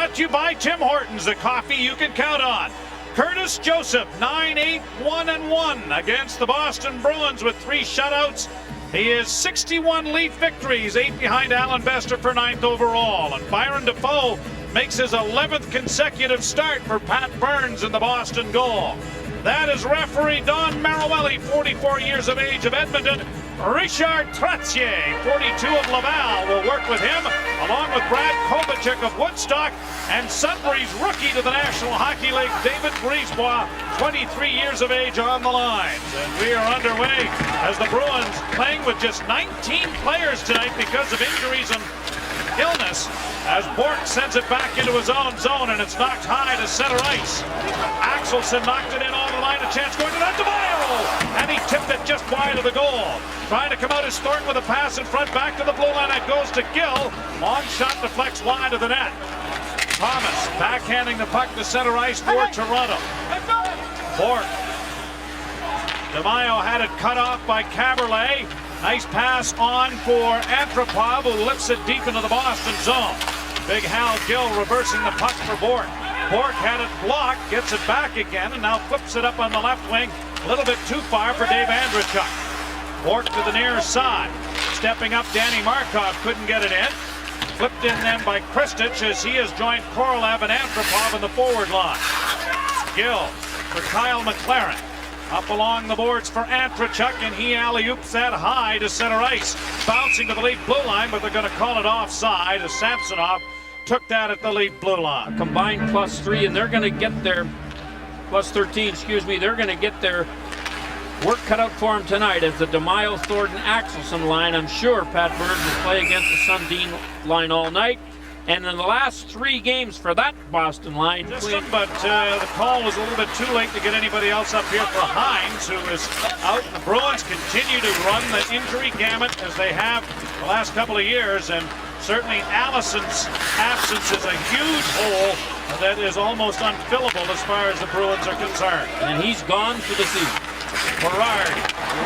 Brought to you by Tim Hortons, the coffee you can count on. Curtis Joseph, 9-8-1-1 against the Boston Bruins with 3 shutouts. He is 61 Leaf victories, 8 behind Alan Bester for 9th overall. And Byron Defoe makes his 11th consecutive start for Pat Burns in the Boston goal. That is referee Don Maruelli, 44 years of age, of Edmonton. Richard Trottier, 42 of Laval, will work with him, along with Brad Kovacic of Woodstock, and Sudbury's rookie to the National Hockey League, David Brisebois, 23 years of age, on the lines. And we are underway as the Bruins playing with just 19 players tonight because of injuries and illness, as Bork sends it back into his own zone, and it's knocked high to center ice. Axelson knocked it in on the line, a chance going to that DeMaio, and he tipped it just wide of the goal. Trying to come out is Thornton with a pass in front, back to the blue line, it goes to Gill. Long shot deflects wide of the net. Thomas backhanding the puck to center ice for Toronto. Bork. DeMaio had it cut off by Caberlet. Nice pass on for Antropov, who lifts it deep into the Boston zone. Big Hal Gill reversing the puck for Bork. Bork had it blocked, gets it back again, and now flips it up on the left wing. A little bit too far for Dave Andreychuk. Bork to the near side. Stepping up, Danny Markov couldn't get it in. Flipped in then by Kristich as he has joined Korolev and Antropov in the forward line. Gill for Kyle McLaren. Up along the boards for Andreychuk, and he alley-oops that high to center ice. Bouncing to the Leaf blue line, but they're going to call it offside as Samsonov took that at the Leaf blue line. Combined +3, and they're going to get their +13, excuse me. They're going to get their work cut out for them tonight as the DeMaio, Thornton, Axelson line. I'm sure Pat Burns will play against the Sundin line all night. And in the last 3 games for that Boston line. But the call was a little bit too late to get anybody else up here for Hines, who is out. The Bruins continue to run the injury gamut as they have the last couple of years. And certainly Allison's absence is a huge hole that is almost unfillable as far as the Bruins are concerned. And he's gone for the season. Berard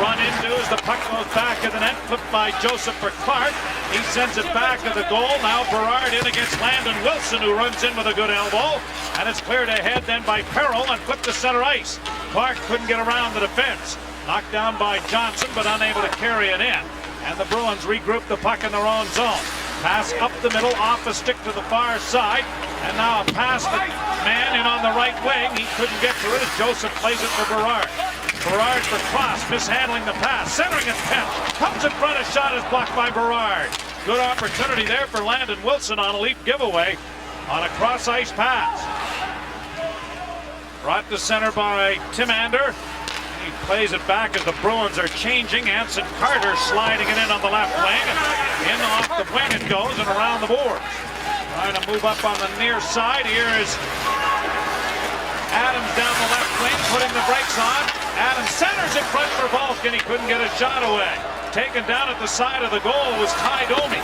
run into as the puck goes back of the net, flipped by Joseph for Clark. He sends it back to the goal. Now Berard in against Landon Wilson, who runs in with a good elbow. And it's cleared ahead then by Perrell and flipped to center ice. Clark couldn't get around the defense. Knocked down by Johnson, but unable to carry it in. And the Bruins regroup the puck in their own zone. Pass up the middle, off a stick to the far side. And now a pass the man in on the right wing. He couldn't get to it as Joseph plays it for Berard. Berard for Kloss, mishandling the pass, centering it pent, comes in front, a shot is blocked by Berard. Good opportunity there for Landon Wilson on a Leaf giveaway on a cross-ice pass. Brought to center by Timander. He plays it back as the Bruins are changing. Anson Carter sliding it in on the left wing. In off the wing it goes and around the boards. Trying to move up on the near side. Here is Adams down the left wing, putting the brakes on. Adams centers in front for Volk, and he couldn't get a shot away. Taken down at the side of the goal was Ty Domi.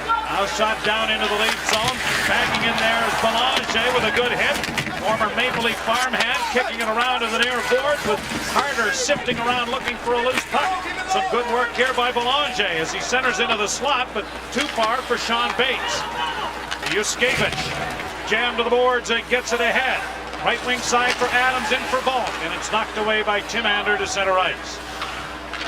Now shot down into the lead zone. Backing in there is Belanger with a good hit. Former Maple Leaf farmhand kicking it around to the near boards with Carter sifting around looking for a loose puck. Some good work here by Belanger as he centers into the slot, but too far for Sean Bates. Yuskevich jammed to the boards and gets it ahead. Right wing side for Adams, in for Volk, and it's knocked away by Timander to center ice.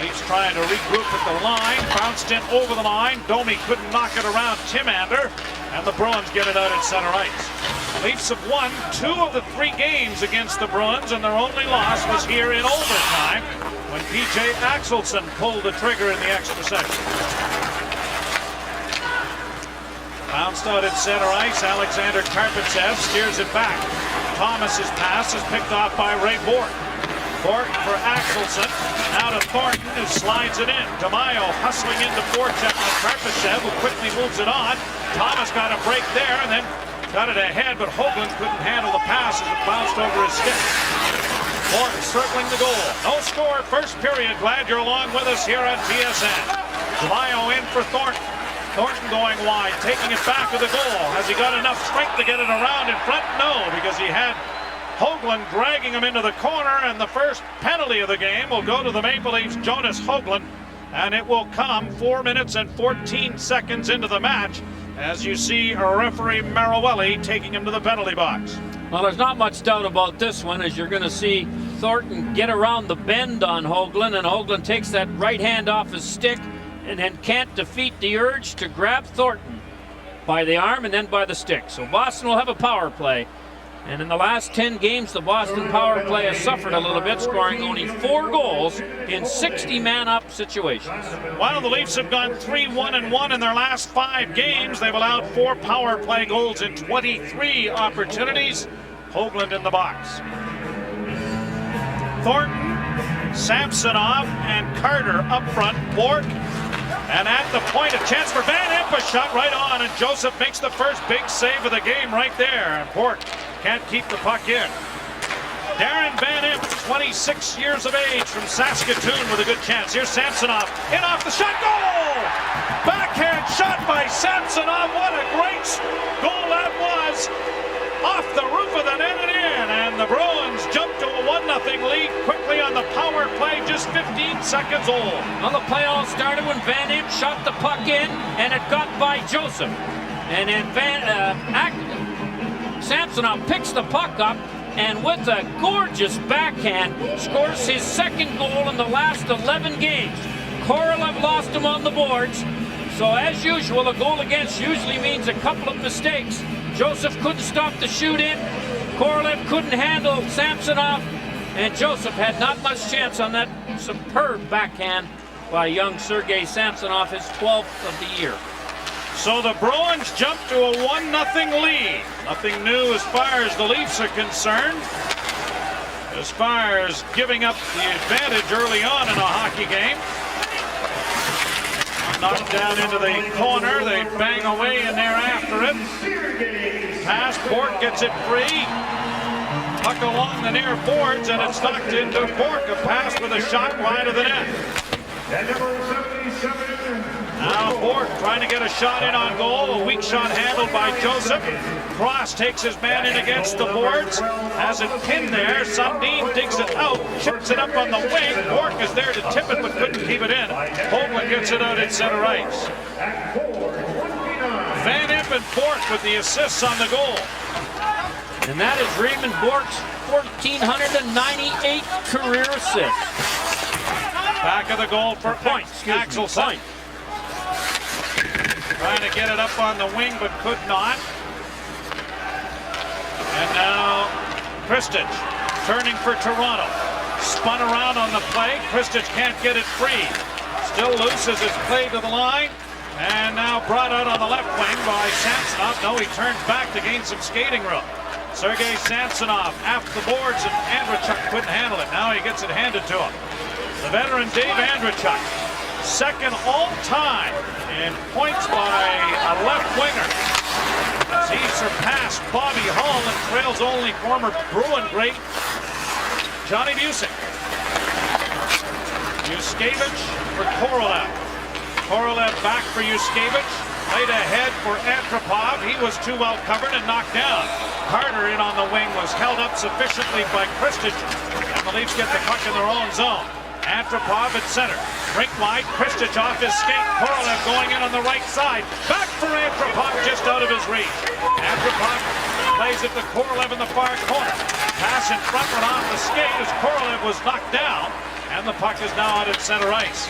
Leafs trying to regroup at the line, bounced in over the line. Domi couldn't knock it around Timander, and the Bruins get it out at center ice. The Leafs have won 2 of the 3 games against the Bruins, and their only loss was here in overtime when P.J. Axelson pulled the trigger in the extra session. Bounced out at center ice, Alexander Karpatsev steers it back. Thomas's pass is picked off by Ray Bork. Bork for Axelson, now to Thornton, who slides it in. DeMaio hustling into forecheck on Karpatsev, who quickly moves it on. Thomas got a break there and then got it ahead, but Hoagland couldn't handle the pass as it bounced over his stick. Bork circling the goal. No score, first period. Glad you're along with us here on TSN. DeMaio in for Thornton. Thornton going wide, taking it back to the goal. Has he got enough strength to get it around in front? No, because he had Hoagland dragging him into the corner, and the first penalty of the game will go to the Maple Leafs, Jonas Hoagland, and it will come 4 minutes and 14 seconds into the match. as you see referee Marawelli taking him to the penalty box. Well, there's not much doubt about this one, as you're going to see Thornton get around the bend on Hoagland, and Hoagland takes that right hand off his stick and then can't defeat the urge to grab Thornton by the arm and then by the stick. So Boston will have a power play. And in the last 10 games, the Boston power play has suffered a little bit, scoring only 4 goals in 60-man-up situations. While the Leafs have gone 3-1-1 in their last 5 games, they've allowed 4 power play goals in 23 opportunities. Hoagland in the box. Thornton, Samsonov, and Carter up front. Bork, and at the point, a chance for Van Impe, a shot right on, and Joseph makes the first big save of the game right there. And Bork can't keep the puck in. Darren Van Impe, 26 years of age, from Saskatoon with a good chance. Here's Samsonov, in off the shot, goal! Backhand shot by Samsonov, what a great goal that was! Off the roof of the net and in, and the Bruins jump to a 1-0 lead quickly on the power play, just 15 seconds old. Well, the play all started when Van Impe shot the puck in, and it got by Joseph. And then Samsonov picks the puck up, and with a gorgeous backhand, scores his second goal in the last 11 games. Korolev lost him on the boards, so as usual, a goal against usually means a couple of mistakes. Joseph couldn't stop the shoot in, Korolev couldn't handle Samsonov, and Joseph had not much chance on that superb backhand by young Sergei Samsonov, his 12th of the year. So the Bruins jump to a 1-0 lead. Nothing new as far as the Leafs are concerned. As far as giving up the advantage early on in a hockey game. Knocked down into the corner. They bang away in there after it. Pass, Bork gets it free. Puck along the near boards, and it's knocked into Bork. A pass with a shot wide of the net. Now Bork trying to get a shot in on goal. A weak shot handled by Joseph. Cross takes his man in against the boards. Has it pinned there. Sundin digs it out. Chips it up on the wing. Bork is there to tip it but couldn't keep it in. Hoagland gets it out at center ice. Van Impe and Bork with the assists on the goal. And that is Raymond Bork's 1,498 career assists. Back of the goal for Axelsson. Trying to get it up on the wing, but could not. And now Kristich turning for Toronto. Spun around on the play. Kristich can't get it free. Still loose as it's played to the line. And now brought out on the left wing by Samsonov. No, he turns back to gain some skating room. Sergei Samsonov after the boards, and Andreychuk couldn't handle it. Now he gets it handed to him. The veteran Dave Andreychuk, second all-time in points by a left winger. As he surpassed Bobby Hull and trails only former Bruin great Johnny Busick. Yuskevich for Korolev. Korolev back for Yuskevich. Right ahead for Antropov. He was too well covered and knocked down. Carter in on the wing was held up sufficiently by Kristich, and the Leafs get the puck in their own zone. Antropov at center. Rink wide. Kristich off his skate. Korolev going in on the right side. Back for Antropov, just out of his reach. Antropov plays it to Korolev in the far corner. Pass in front and off the skate as Korolev was knocked down, and the puck is now out at center ice.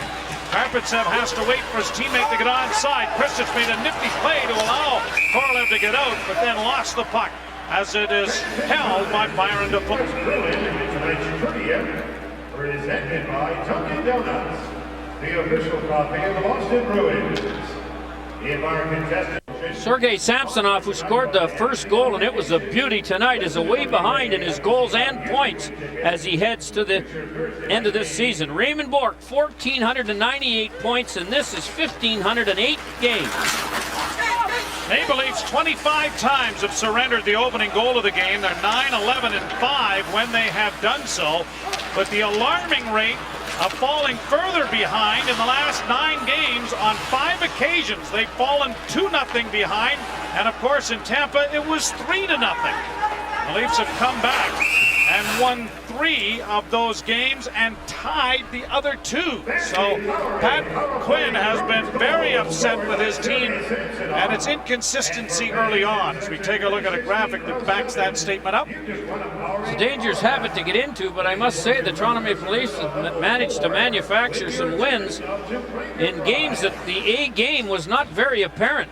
Karpatsev has to wait for his teammate to get onside. Kristich made a nifty play to allow Korolev to get out, but then lost the puck as it is held by Byron Defoe. Presented by Dunkin' Donuts, the official coffee of the Boston Bruins. If our contestant Sergei Samsonov, who scored the first goal, and it was a beauty tonight, is away behind in his goals and points as he heads to the end of this season. Raymond Bork, 1,498 points, and this is 1,508 games. Maple Leafs 25 times have surrendered the opening goal of the game. They're 9-11-5 when they have done so. But the alarming rate of falling further behind in the last 9 games, on 5 occasions they've fallen 2-0 behind. And of course in Tampa it was 3-0. The Leafs have come back and won 3 of those games and tied the other 2. So Pat Quinn has been very upset with his team and its inconsistency early on. As we take a look at a graphic that backs that statement up. It's a dangerous habit to get into, but I must say the Toronto Maple Leafs have managed to manufacture some wins in games that the A game was not very apparent.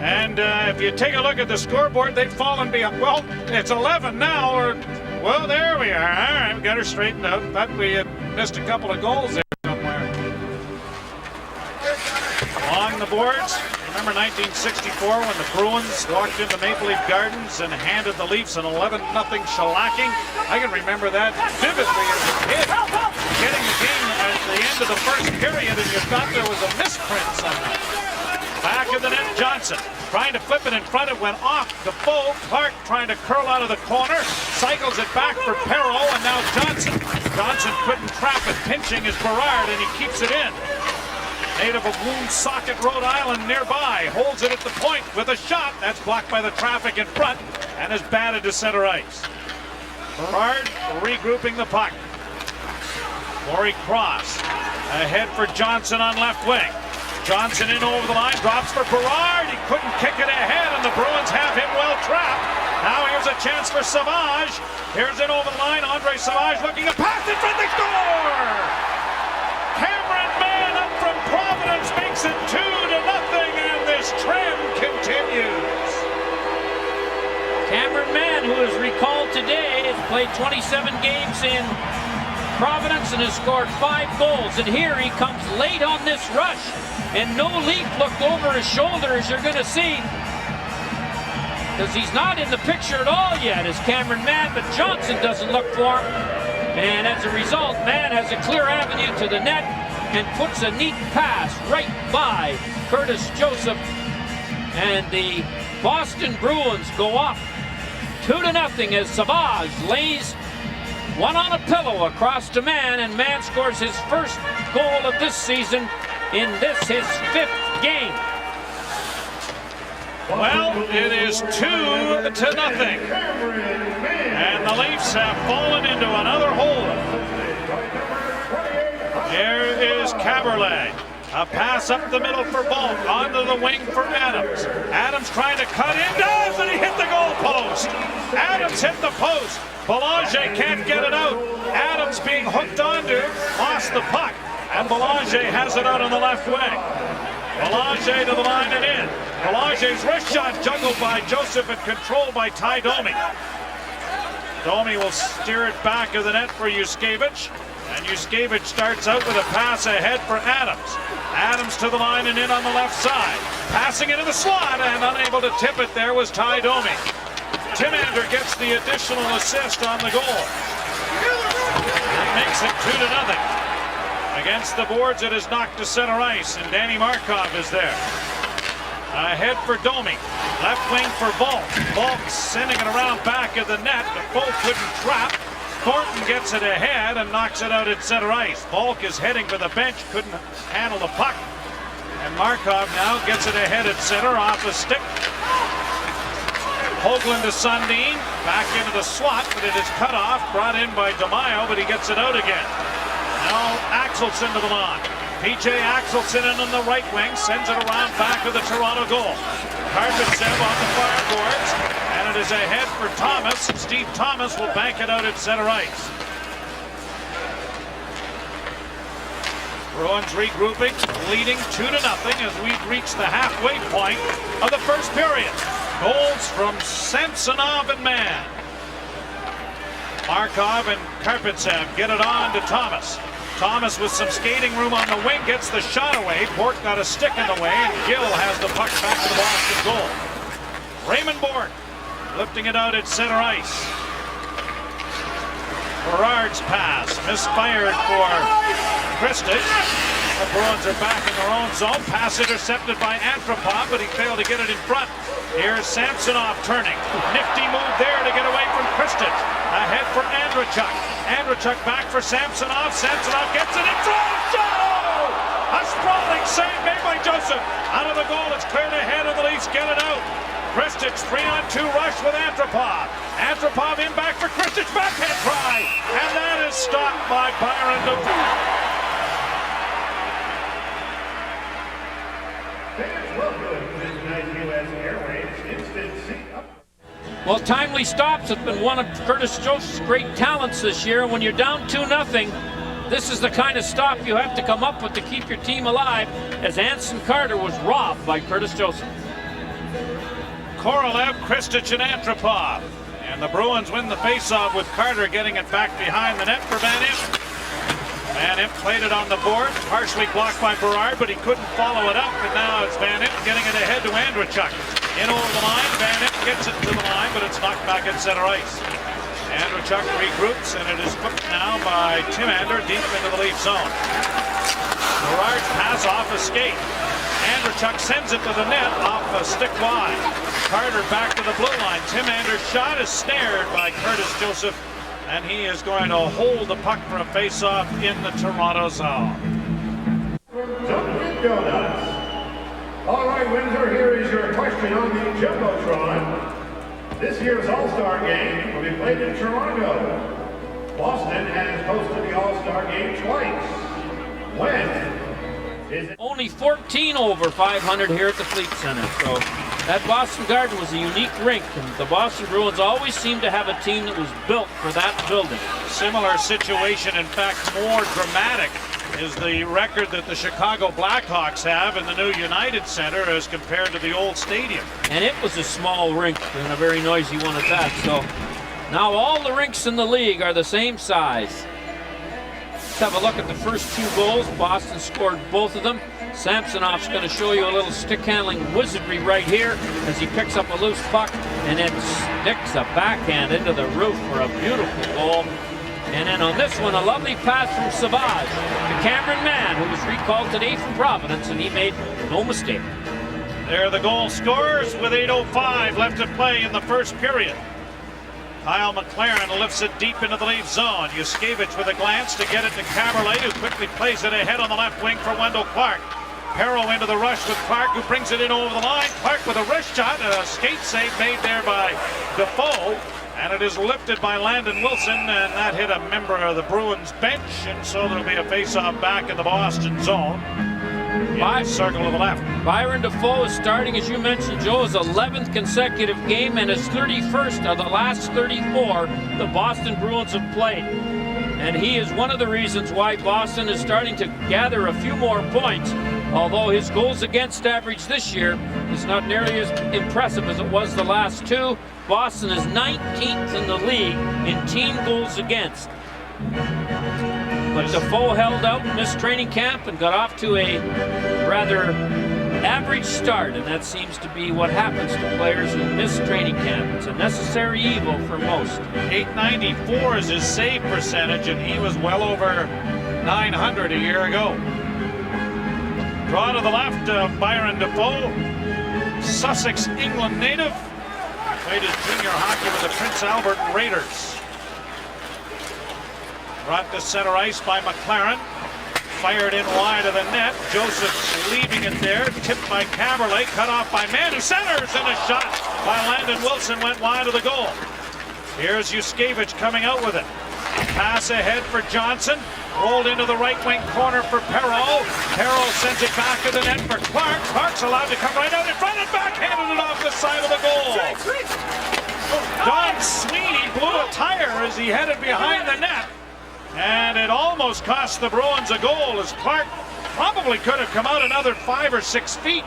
And if you take a look at the scoreboard, they've fallen behind. Well, it's 11 now, or, well, there we are. All right, we got her straightened out. Thought we had missed a couple of goals there somewhere. Along the boards, remember 1964 when the Bruins walked into Maple Leaf Gardens and handed the Leafs an 11-0 shellacking? I can remember that vividly as a kid. Getting the game at the end of the first period, and you thought there was a misprint somehow. Back of the net, Johnson trying to flip it in front. It went off Defoe. Clark trying to curl out of the corner. Cycles it back for Perreault, and now Johnson. Johnson couldn't trap it. Pinching is Berard, and he keeps it in. Native of Woonsocket, Rhode Island nearby. Holds it at the point with a shot. That's blocked by the traffic in front and is batted to center ice. Berard regrouping the puck. Laurie Cross ahead for Johnson on left wing. Johnson in over the line, drops for Berard. He couldn't kick it ahead, and the Bruins have him well trapped. Now here's a chance for Savage. Here's it over the line. Andre Savage looking to pass in front, they score! Cameron Mann up from Providence makes it 2-0, and this trend continues. Cameron Mann, who is recalled today, has played 27 games in Providence and has scored 5 goals. And here he comes late on this rush. And no Leaf looked over his shoulder, as you're going to see. Because he's not in the picture at all yet as Cameron Mann, but Johnson doesn't look for him. And as a result, Mann has a clear avenue to the net and puts a neat pass right by Curtis Joseph. And the Boston Bruins go up 2-0 as Savage lays one on a pillow across to Mann, and Mann scores his first goal of this season in this, his 5th game. Well, it is 2-0. And the Leafs have fallen into another hole. Here is Caberlet. A pass up the middle for Bulk. Onto the wing for Adams. Adams trying to cut in. Does, and he hit the goal post. Adams hit the post. Belanger can't get it out. Adams being hooked onto, lost the puck. And Belanger has it out on the left wing. Belanger to the line and in. Belanger's wrist shot juggled by Joseph and controlled by Ty Domi. Domi will steer it back of the net for Yuskevich. And Yuskevich starts out with a pass ahead for Adams. Adams to the line and in on the left side. Passing into the slot and unable to tip it there was Ty Domi. Timander gets the additional assist on the goal. It makes it 2-0. Against the boards, it is knocked to center ice, and Danny Markov is there. Ahead for Domi. Left wing for Volk. Volk sending it around back of the net. The Volk couldn't trap. Thornton gets it ahead and knocks it out at center ice. Volk is heading for the bench, couldn't handle the puck. And Markov now gets it ahead at center off the stick. Hoagland to Sundin. Back into the slot, but it is cut off. Brought in by DeMaio, but he gets it out again. Now Axelson to the line. PJ Axelson in on the right wing, sends it around back of the Toronto goal. Karpatsev on the far boards, and it is ahead for Thomas. Steve Thomas will bank it out at center ice. Bruins regrouping, leading 2-0 as we've reached the halfway point of the first period. Goals from Samsonov and Mann. Markov and Karpatsev get it on to Thomas. Thomas with some skating room on the wing gets the shot away. Bourque got a stick in the way, and Gill has the puck back to the Boston goal. Raymond Bourque lifting it out at center ice. Berard's pass misfired for Christie. The Bruins are back in their own zone. Pass intercepted by Antropov, but he failed to get it in front. Here's Samsonov turning. Nifty move there to get away from Christie. Ahead for Andrechuk. Andrechuk back for Samsonov. Samsonov gets it in front. Shot! A sprawling save made by Joseph. Out of the goal, it's cleared ahead, and the Leafs get it out. Kristich 3-on-2 rush with Antropov. Antropov in back for Kristich, backhand try, and that is stopped by Byron DeFoe. Fans welcome to tonight's U.S. Airways Instant Seat Up. Well, timely stops have been one of Curtis Joseph's great talents this year. When you're down 2-0, this is the kind of stop you have to come up with to keep your team alive, as Anson Carter was robbed by Curtis Joseph. Korolev, Kristich, and Antropov. And the Bruins win the faceoff with Carter getting it back behind the net for Van Impe. Van Impe played it on the board, partially blocked by Berard, but he couldn't follow it up. And now it's Van Impe getting it ahead to Andreychuk. In over the line, Van Impe gets it to the line, but it's knocked back at center ice. Andreychuk regroups, and it is put now by Timander deep into the Leaf zone. Berard's pass off a skate. Andreychuk sends it to the net off a stick wide. Carter back to the blue line. Timander's shot is snared by Curtis Joseph, and he is going to hold the puck for a face-off in the Toronto zone. Dunkin' Donuts. All right, Windsor, here is your question on the Jumbotron. This year's All-Star Game will be played in Toronto. Boston has hosted the All-Star Game twice. When is it? Only 14 over 500 here at the Fleet Center. So that Boston Garden was a unique rink, and the Boston Bruins always seemed to have a team that was built for that building. Similar situation, in fact, more dramatic, is the record that the Chicago Blackhawks have in the new United Center as compared to the old stadium. And it was a small rink and a very noisy one at that. So now all the rinks in the league are the same size. Let's have a look at the first two goals. Boston scored both of them. Samsonov's going to show you a little stick handling wizardry right here as he picks up a loose puck and then sticks a backhand into the roof for a beautiful goal. And then on this one, a lovely pass from Savage to Cameron Mann, who was recalled today from Providence, and he made no mistake. There are the goal scorers with 8:05 left to play in the first period. Kyle McLaren lifts it deep into the Leaf zone. Yuskevich with a glance to get it to Caberlet, who quickly plays it ahead on the left wing for Wendell Clark. Perro into the rush with Clark, who brings it in over the line. Clark with a wrist shot, a skate save made there by Defoe. And it is lifted by Landon Wilson, and that hit a member of the Bruins bench, and so there'll be a face-off back in the Boston zone. In the circle to the left. Byron Defoe is starting, as you mentioned, Joe, his 11th consecutive game and his 31st of the last 34 the Boston Bruins have played. And he is one of the reasons why Boston is starting to gather a few more points, although his goals against average this year is not nearly as impressive as it was the last two. Boston is 19th in the league in team goals against. But Defoe held out, missed training camp, and got off to a rather average start, and that seems to be what happens to players who miss training camp. It's a necessary evil for most. .894 is his save percentage, and he was well over .900 a year ago. Draw to the left of Byron Defoe, Sussex, England native. Played his junior hockey with the Prince Albert Raiders. Brought to center ice by McLaren. Fired in wide of the net. Joseph leaving it there. Tipped by Caberlet. Cut off by Mann, who centers, and a shot by Landon Wilson went wide of the goal. Here's Yuskevich coming out with it. Pass ahead for Johnson. Rolled into the right wing corner for Perro. Perro sends it back to the net for Clark. Clark's allowed to come right out in front and backhanded it off the side of the goal. Don Sweeney blew a tire as he headed behind the net. And it almost cost the Bruins a goal, as Clark probably could have come out another 5 or 6 feet.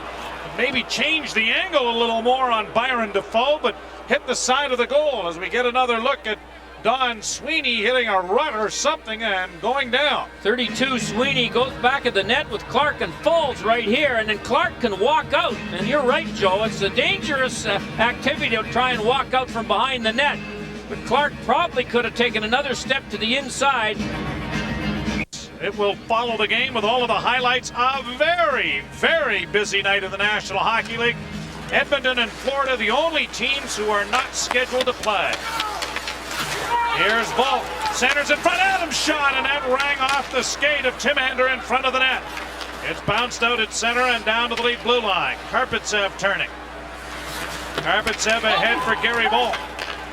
Maybe changed the angle a little more on Byron Defoe, but hit the side of the goal as we get another look at Don Sweeney hitting a rut or something and going down. 32, Sweeney goes back at the net with Clark and falls right here, and then Clark can walk out. And you're right, Joe, it's a dangerous activity to try and walk out from behind the net. But Clark probably could have taken another step to the inside. It will follow the game with all of the highlights. A very, very busy night in the National Hockey League. Edmonton and Florida, the only teams who are not scheduled to play. Here's Volk, centers in front, Adams shot, and that rang off the skate of Timander in front of the net. It's bounced out at center and down to the lead blue line. Karpatsev turning. Arbitsev ahead for Gary Volk.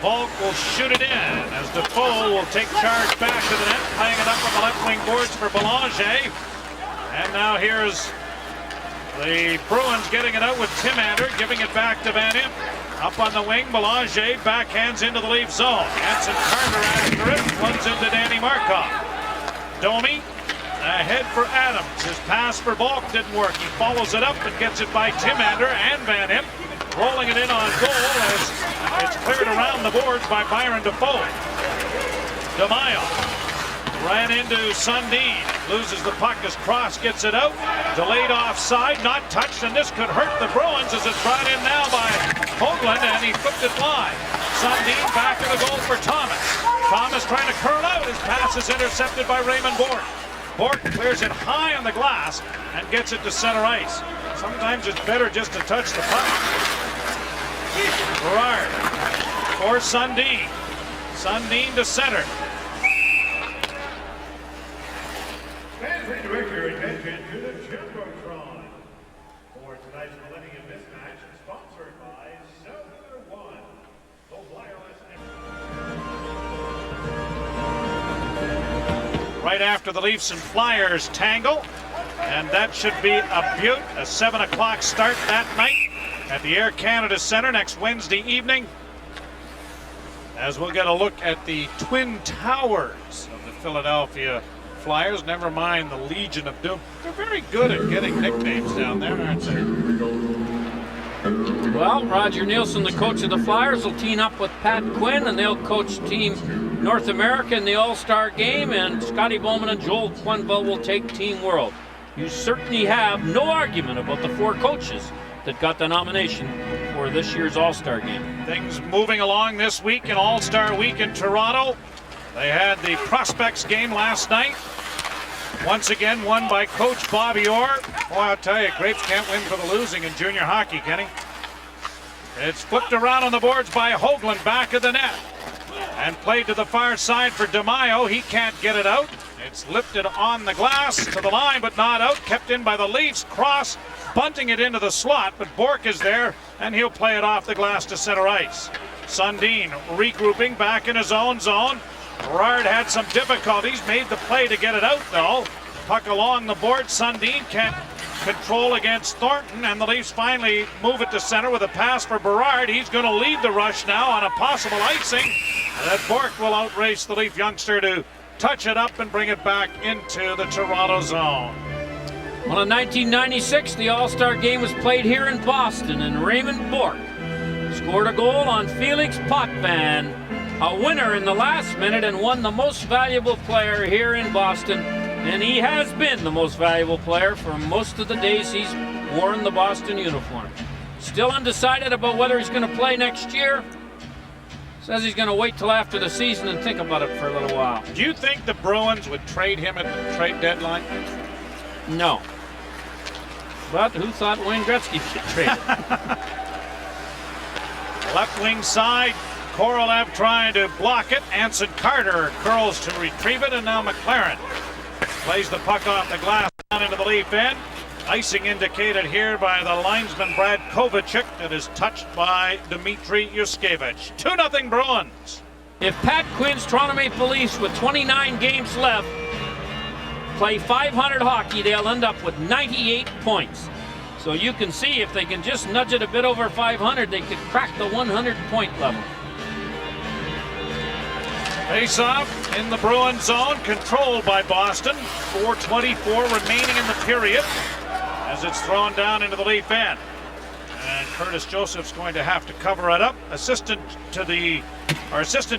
Volk will shoot it in as Defoe will take charge back to the net, playing it up on the left wing boards for Belanger. And now here's the Bruins getting it out with Timander, giving it back to Van Impe. Up on the wing, Belanger backhands into the Leaf zone. Anson Carter after it, runs into Danny Markov. Domi ahead for Adams. His pass for Volk didn't work. He follows it up and gets it by Timander and Van Impe. Rolling it in on goal as it's cleared around the boards by Byron Defoe. DeMaio ran into Sundin. Loses the puck as Cross gets it out. Delayed offside, not touched, and this could hurt the Bruins as it's brought in now by Hoagland, and he flipped it wide. Sundin back in the goal for Thomas. Thomas trying to curl out. His pass is intercepted by Raymond Bourque. Bourque clears it high on the glass and gets it to center ice. Sometimes it's better just to touch the puck. Berard for Sundin. Sundin to center. Fans redirect your attention to the Jumbotron for tonight's Millennium Mismatch, sponsored by Cellular One, the wireless. Right after the Leafs and Flyers tangle, and that should be a beaut. A 7 o'clock start that night at the Air Canada Centre next Wednesday evening, as we'll get a look at the Twin Towers of the Philadelphia Flyers. Never mind the Legion of Doom. They're very good at getting nicknames down there, aren't they? Well, Roger Nielsen, the coach of the Flyers, will team up with Pat Quinn, and they'll coach Team North America in the All-Star Game, and Scotty Bowman and Joel Quenneville will take Team World. You certainly have no argument about the 4 coaches that got the nomination for this year's All-Star Game. Things moving along this week in All-Star Week in Toronto. They had the Prospects game last night. Once again won by Coach Bobby Orr. Boy, I'll tell you, Grapes can't win for the losing in junior hockey, Kenny. It's flipped around on the boards by Hoagland, back of the net. And played to the far side for DeMaio. He can't get it out. It's lifted on the glass to the line, but not out. Kept in by the Leafs. Cross bunting it into the slot, but Bourque is there, and he'll play it off the glass to center ice. Sundin regrouping back in his own zone. Berard had some difficulties, made the play to get it out though. Puck along the board. Sundin can't control against Thornton, and the Leafs finally move it to center with a pass for Berard. He's going to lead the rush now on a possible icing. That Bourque will outrace the Leaf youngster to touch it up and bring it back into the Toronto zone. Well, in 1996, the All-Star Game was played here in Boston, and Raymond Bourque scored a goal on Felix Potvin, a winner in the last minute, and won the most valuable player here in Boston. And he has been the most valuable player for most of the days he's worn the Boston uniform. Still undecided about whether he's going to play next year. Says he's going to wait till after the season and think about it for a little while. Do you think the Bruins would trade him at the trade deadline? No. But who thought Wayne Gretzky should trade him? Left wing side, Korolev trying to block it. Anson Carter curls to retrieve it, and now McLaren plays the puck off the glass down into the Leaf end. Icing indicated here by the linesman Brad Kovacic that is touched by Dmitry Yushkevich. 2-0 Bruins. If Pat Quinn's Toronto Maple Leafs with 29 games left play 500 hockey, they'll end up with 98 points. So you can see if they can just nudge it a bit over 500, they could crack the 100-point level. Face-off in the Bruins zone, controlled by Boston. 4:24 remaining in the period as it's thrown down into the Leaf end. And Curtis Joseph's going to have to cover it up. Assistant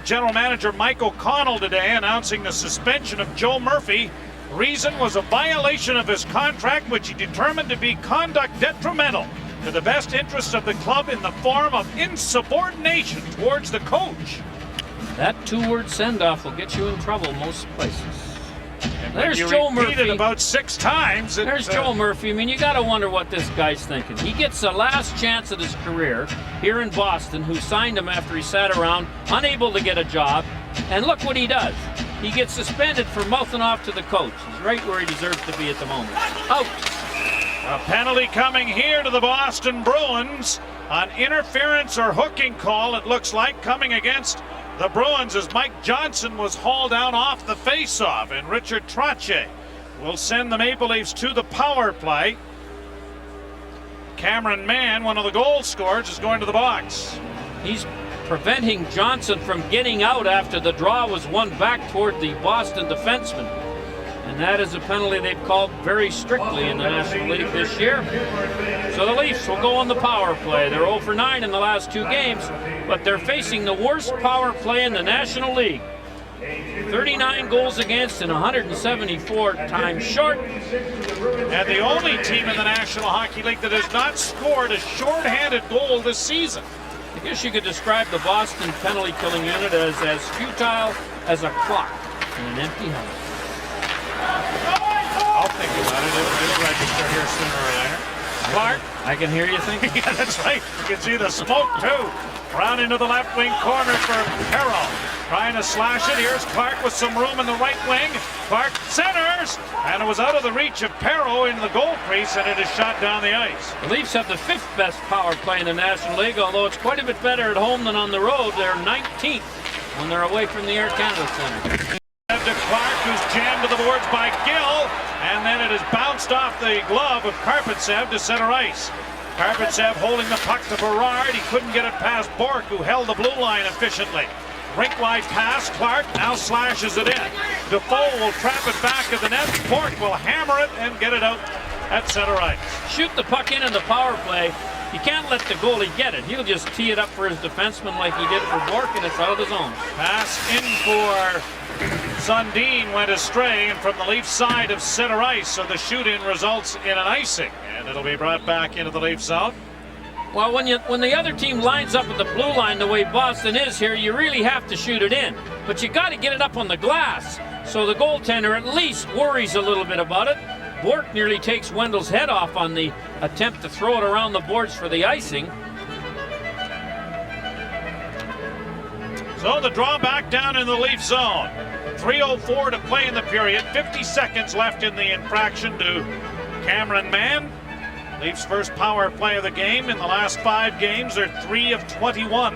General Manager Mike O'Connell today announcing the suspension of Joe Murphy. Reason was a violation of his contract, which he determined to be conduct detrimental to the best interests of the club in the form of insubordination towards the coach. That 2-word send-off will get you in trouble most places. There's you Joe repeat Murphy. It about 6 times. There's Joe Murphy. I mean, you got to wonder what this guy's thinking. He gets the last chance of his career here in Boston, who signed him after he sat around, unable to get a job. And look what he does. He gets suspended for mouthing off to the coach. He's right where he deserves to be at the moment. Out. A penalty coming here to the Boston Bruins. An interference or hooking call, it looks like, coming against the Bruins as Mike Johnson was hauled down off the faceoff, and Richard Trottier will send the Maple Leafs to the power play. Cameron Mann, one of the goal scorers, is going to the box. He's preventing Johnson from getting out after the draw was won back toward the Boston defenseman. And that is a penalty they've called very strictly in the National League this year. So the Leafs will go on the power play. They're 0 for 9 in the last 2 games, but they're facing the worst power play in the National League. 39 goals against and 174 times short. And the only team in the National Hockey League that has not scored a shorthanded goal this season. I guess you could describe the Boston penalty killing unit as futile as a clock in an empty house. I'll think about it. It'll register here sooner or later. Clark. I can hear you thinking. Yeah, that's right. You can see the smoke too. Round into the left wing corner for Perreault. Trying to slash it. Here's Clark with some room in the right wing. Clark centers, and it was out of the reach of Perreault in the goal crease, and it is shot down the ice. The Leafs have the 5th best power play in the National League, although it's quite a bit better at home than on the road. They're 19th when they're away from the Air Canada Centre. To Clark, who's jammed to the boards by Gill, and then it is bounced off the glove of Karpatsev to center ice. Karpatsev holding the puck to Berard. He couldn't get it past Bork, who held the blue line efficiently. Rink-wide pass. Clark now slashes it in. Defoe will trap it back of the net. Bork will hammer it and get it out at center ice. Shoot the puck in the power play. You can't let the goalie get it. He'll just tee it up for his defenseman like he did for Bork, and it's out of the zone. Pass in for Sundin went astray, and from the Leafs side of center ice, so the shoot-in results in an icing, and it'll be brought back into the Leafs zone. Well, when the other team lines up at the blue line the way Boston is here, you really have to shoot it in. But you got to get it up on the glass, so the goaltender at least worries a little bit about it. Bork nearly takes Wendell's head off on the attempt to throw it around the boards for the icing. So the draw back down in the Leafs zone. 3:04 to play in the period. 50 seconds left in the infraction to Cameron Mann. Leafs' first power play of the game. In the last 5 games, they're 3 of 21.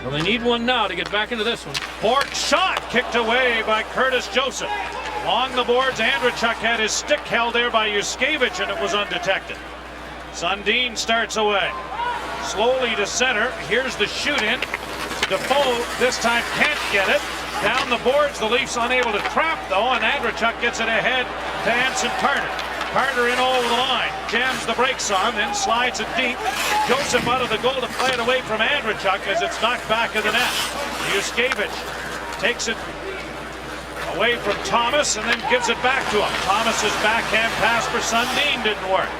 Well, they need one now to get back into this one. Bork shot kicked away by Curtis Joseph. Along the boards, Andrechuk had his stick held there by Yuskevich, and it was undetected. Sundin starts away. Slowly to center. Here's the shoot-in. Defoe this time can't get it. Down the boards, the Leafs unable to trap though, and Andrechuk gets it ahead to Anson Carter. Carter in over the line, jams the brakes on, then slides it deep. Joseph out of the goal to play it away from Andrechuk as it's knocked back of the net. Yuskevich takes it away from Thomas and then gives it back to him. Thomas's backhand pass for Sundin didn't work.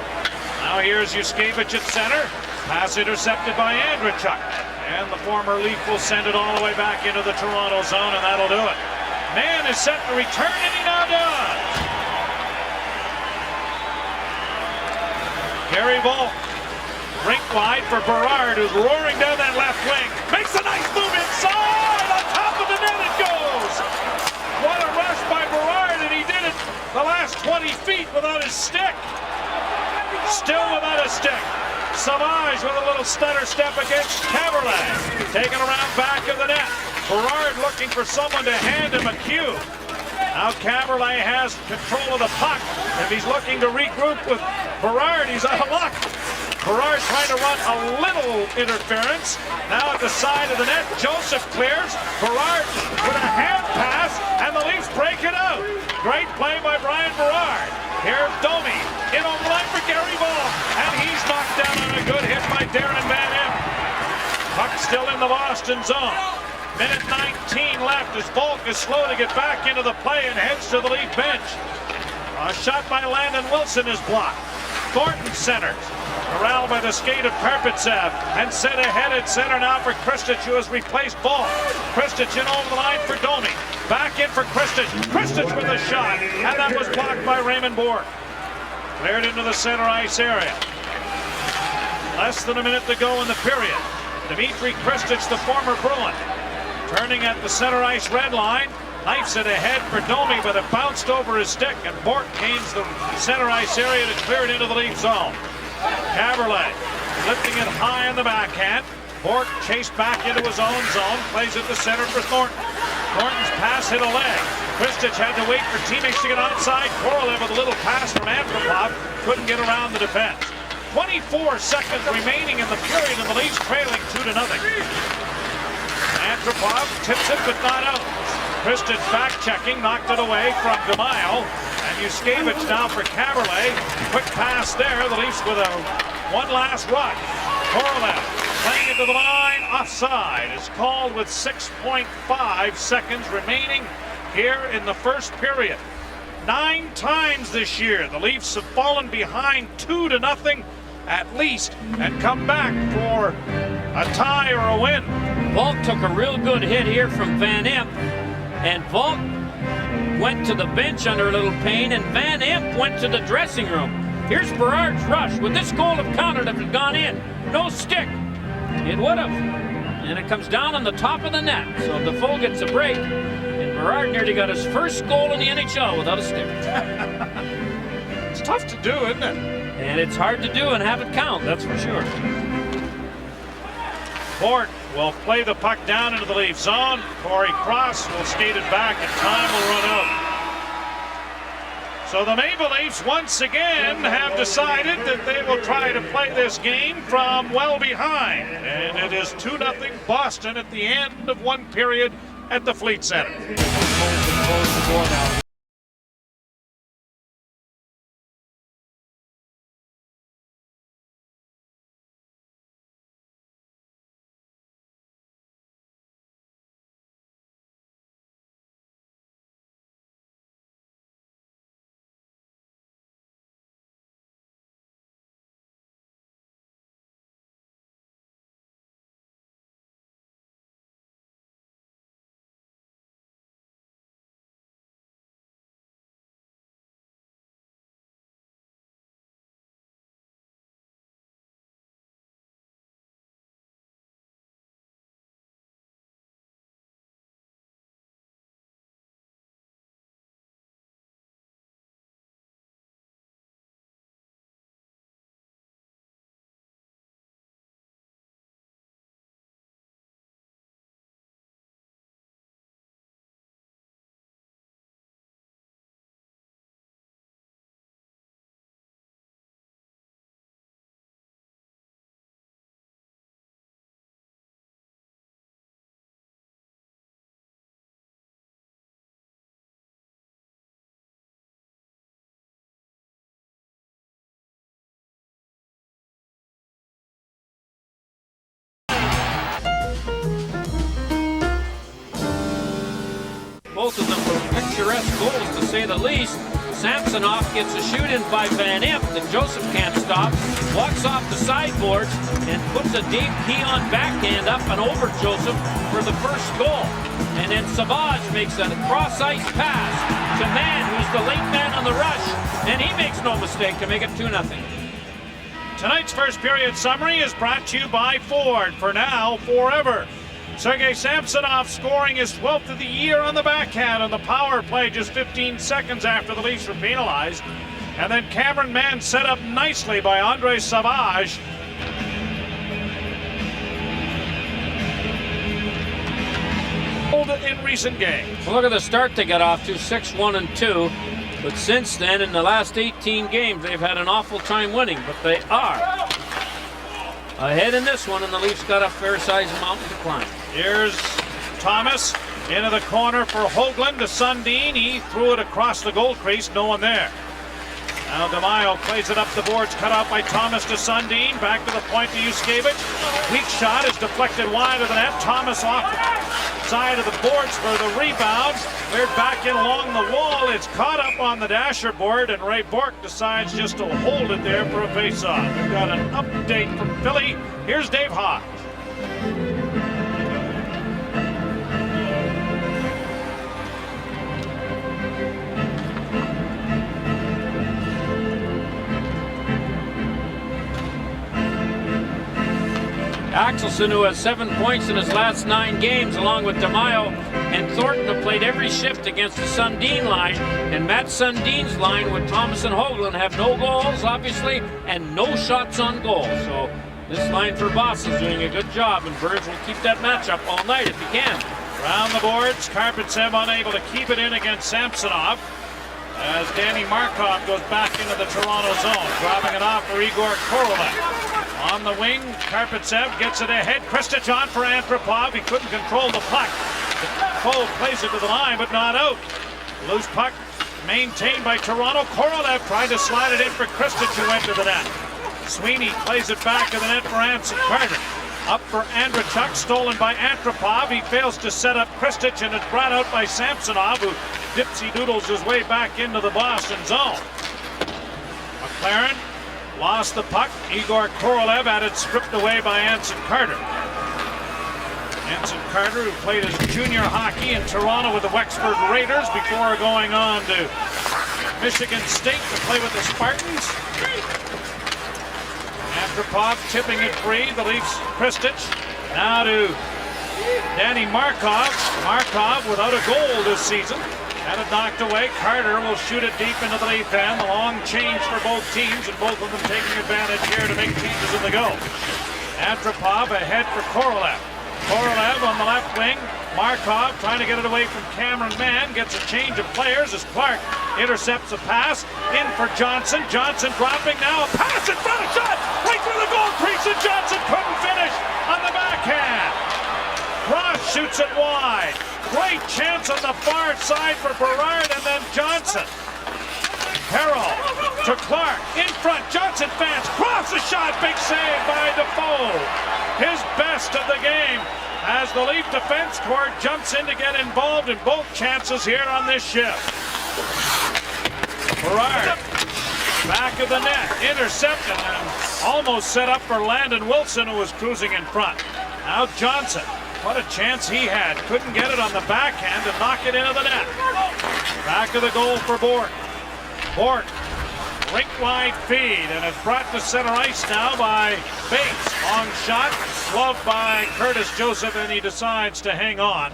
Now here's Yuskevich at center. Pass intercepted by Andrechuk. And the former Leaf will send it all the way back into the Toronto zone, and that'll do it. Mann is set to return, and he now does. Gary Volk, rink wide for Berard, who's roaring down that left wing. Makes a nice move inside. On top of the net it goes. What a rush by Berard, and he did it the last 20 feet without his stick. Still without a stick. Savage with a little stutter step against Caberlet. Taken around back of the net. Berard looking for someone to hand him a cue. Now Caberlet has control of the puck. If he's looking to regroup with Berard, he's out of luck. Berard trying to run a little interference. Now at the side of the net, Joseph clears. Berard with a hand pass, and the Leafs break it out. Great play by Brian Berard. Here's Domi in on the line for Gary Ball, and he's knocked down on a good hit by Darren Van Impe. Puck still in the Boston zone. Minute 19 left as Volk is slow to get back into the play and heads to the Leaf bench. A shot by Landon Wilson is blocked. Thornton centers. Corralled by the skate of Karpatsev and sent ahead at center now for Kristich, who has replaced Volk. Kristich in over the line for Domi. Back in for Kristich. Kristich with a shot, and that was blocked by Raymond Bork. Cleared into the center ice area. Less than a minute to go in the period. Dmitry Kristich, the former Bruin, turning at the center ice red line. Knifes it ahead for Domi, but it bounced over his stick, and Bork gains the center ice area to clear it into the Leaf zone. Caberlet lifting it high on the backhand. Bork chased back into his own zone, plays it to center for Thornton. Thornton's pass hit a leg. Kristich had to wait for teammates to get onside. Korolev with a little pass from Antropov, couldn't get around the defense. 24 seconds remaining in the period, and the Leafs trailing 2-0. Antropov tips it, but not out. Kristich back checking, knocked it away from DeMaio. And Yuskevich now for Caberlet. Quick pass there. The Leafs with one last rush. Korolev playing it to the line. Offside is called with 6.5 seconds remaining here in the first period. 9 times this year, the Leafs have fallen behind 2-0 at least and come back for a tie or a win. Vault took a real good hit here from Van Imp, and Vault went to the bench under a little pain, and Van Imp went to the dressing room. Here's Berard's rush. Would this goal have counted if it had gone in? No stick. It would have. And it comes down on the top of the net. So Defoe gets a break, and Berard nearly got his first goal in the NHL without a stick. It's tough to do, isn't it? And it's hard to do and have it count, that's for sure. Fort will play the puck down into the Leaf zone. Corey Cross will skate it back, and time will run out. So the Maple Leafs once again have decided that they will try to play this game from well behind. And it is 2-0 Boston at the end of one period at the Fleet Center. Both of them were picturesque goals, to say the least. Samsonov gets a shoot-in by Van Imp that Joseph can't stop, walks off the sideboards, and puts a deep Keon backhand up and over Joseph for the first goal. And then Savage makes a cross-ice pass to Mann, who's the late man on the rush, and he makes no mistake to make it 2-0. Tonight's first period summary is brought to you by Ford. For now, forever. Sergei Samsonov scoring his 12th of the year on the backhand on the power play just 15 seconds after the Leafs were penalized. And then Cameron Mann set up nicely by Andre Savage. In recent games. Well, look at the start they got off to, 6-1-2. But since then, in the last 18 games, they've had an awful time winning. But they are ahead in this one, and the Leafs got a fair-sized mountain to climb. Here's Thomas into the corner for Hoagland to Sundin. He threw it across the goal crease, no one there. Now DeMaio plays it up the boards, cut out by Thomas to Sundin. Back to the point to Yuskevich. Weak shot is deflected wide of the net. Thomas off the side of the boards for the rebound. Cleared back in along the wall. It's caught up on the dasher board, and Ray Bork decides just to hold it there for a face-off. We've got an update from Philly. Here's Dave Hawk. Axelson, who has 7 points in his last 9 games, along with DeMaio and Thornton, have played every shift against the Sundin line. And Matt Sundin's line with Thomas and Hoagland have no goals, obviously, and no shots on goal. So this line for Boston is doing a good job, and Burns will keep that matchup all night if he can. Round the boards, Karpatsev unable to keep it in against Samsonov as Danny Markov goes back into the Toronto zone, dropping it off for Igor Korolev. On the wing, Karpatsev gets it ahead. Kristich on for Antropov. He couldn't control the puck. Defoe plays it to the line, but not out. Loose puck maintained by Toronto. Korolev tried to slide it in for Kristich, who went to the net. Sweeney plays it back to the net for Anson Carter. Up for Andrechuk, stolen by Antropov. He fails to set up Kristich, and it's brought out by Samsonov, who dipsy-doodles his way back into the Boston zone. McLaren lost the puck. Igor Korolev had it stripped away by Anson Carter. Anson Carter, who played his junior hockey in Toronto with the Wexford Raiders before going on to Michigan State to play with the Spartans. Antropov tipping it free. The Leafs, Kristich. Now to Danny Markov. Markov without a goal this season. Had it knocked away. Carter will shoot it deep into the Leaf end. The long change for both teams, and both of them taking advantage here to make changes in the go. Antropov ahead for Korolev. Korolev on the left wing. Markov trying to get it away from Cameron Mann. Gets a change of players as Clark intercepts a pass. In for Johnson. Johnson dropping now. A pass in front, a shot right through the goal crease, and Johnson couldn't finish on the backhand. Ross shoots it wide. Great chance on the far side for Berard, and then Johnson. Harrell to Clark. In front. Johnson fans. Cross the shot. Big save by Defoe. His best of the game as the Leaf defense corps jumps in to get involved in both chances here on this shift. Berard, back of the net, intercepted and almost set up for Landon Wilson, who was cruising in front. Now Johnson, what a chance he had. Couldn't get it on the backhand to knock it into the net. Back of the goal for Bork. Bork, rink wide feed, and it's brought to center ice now by Bates. Long shot, gloved by Curtis Joseph, and he decides to hang on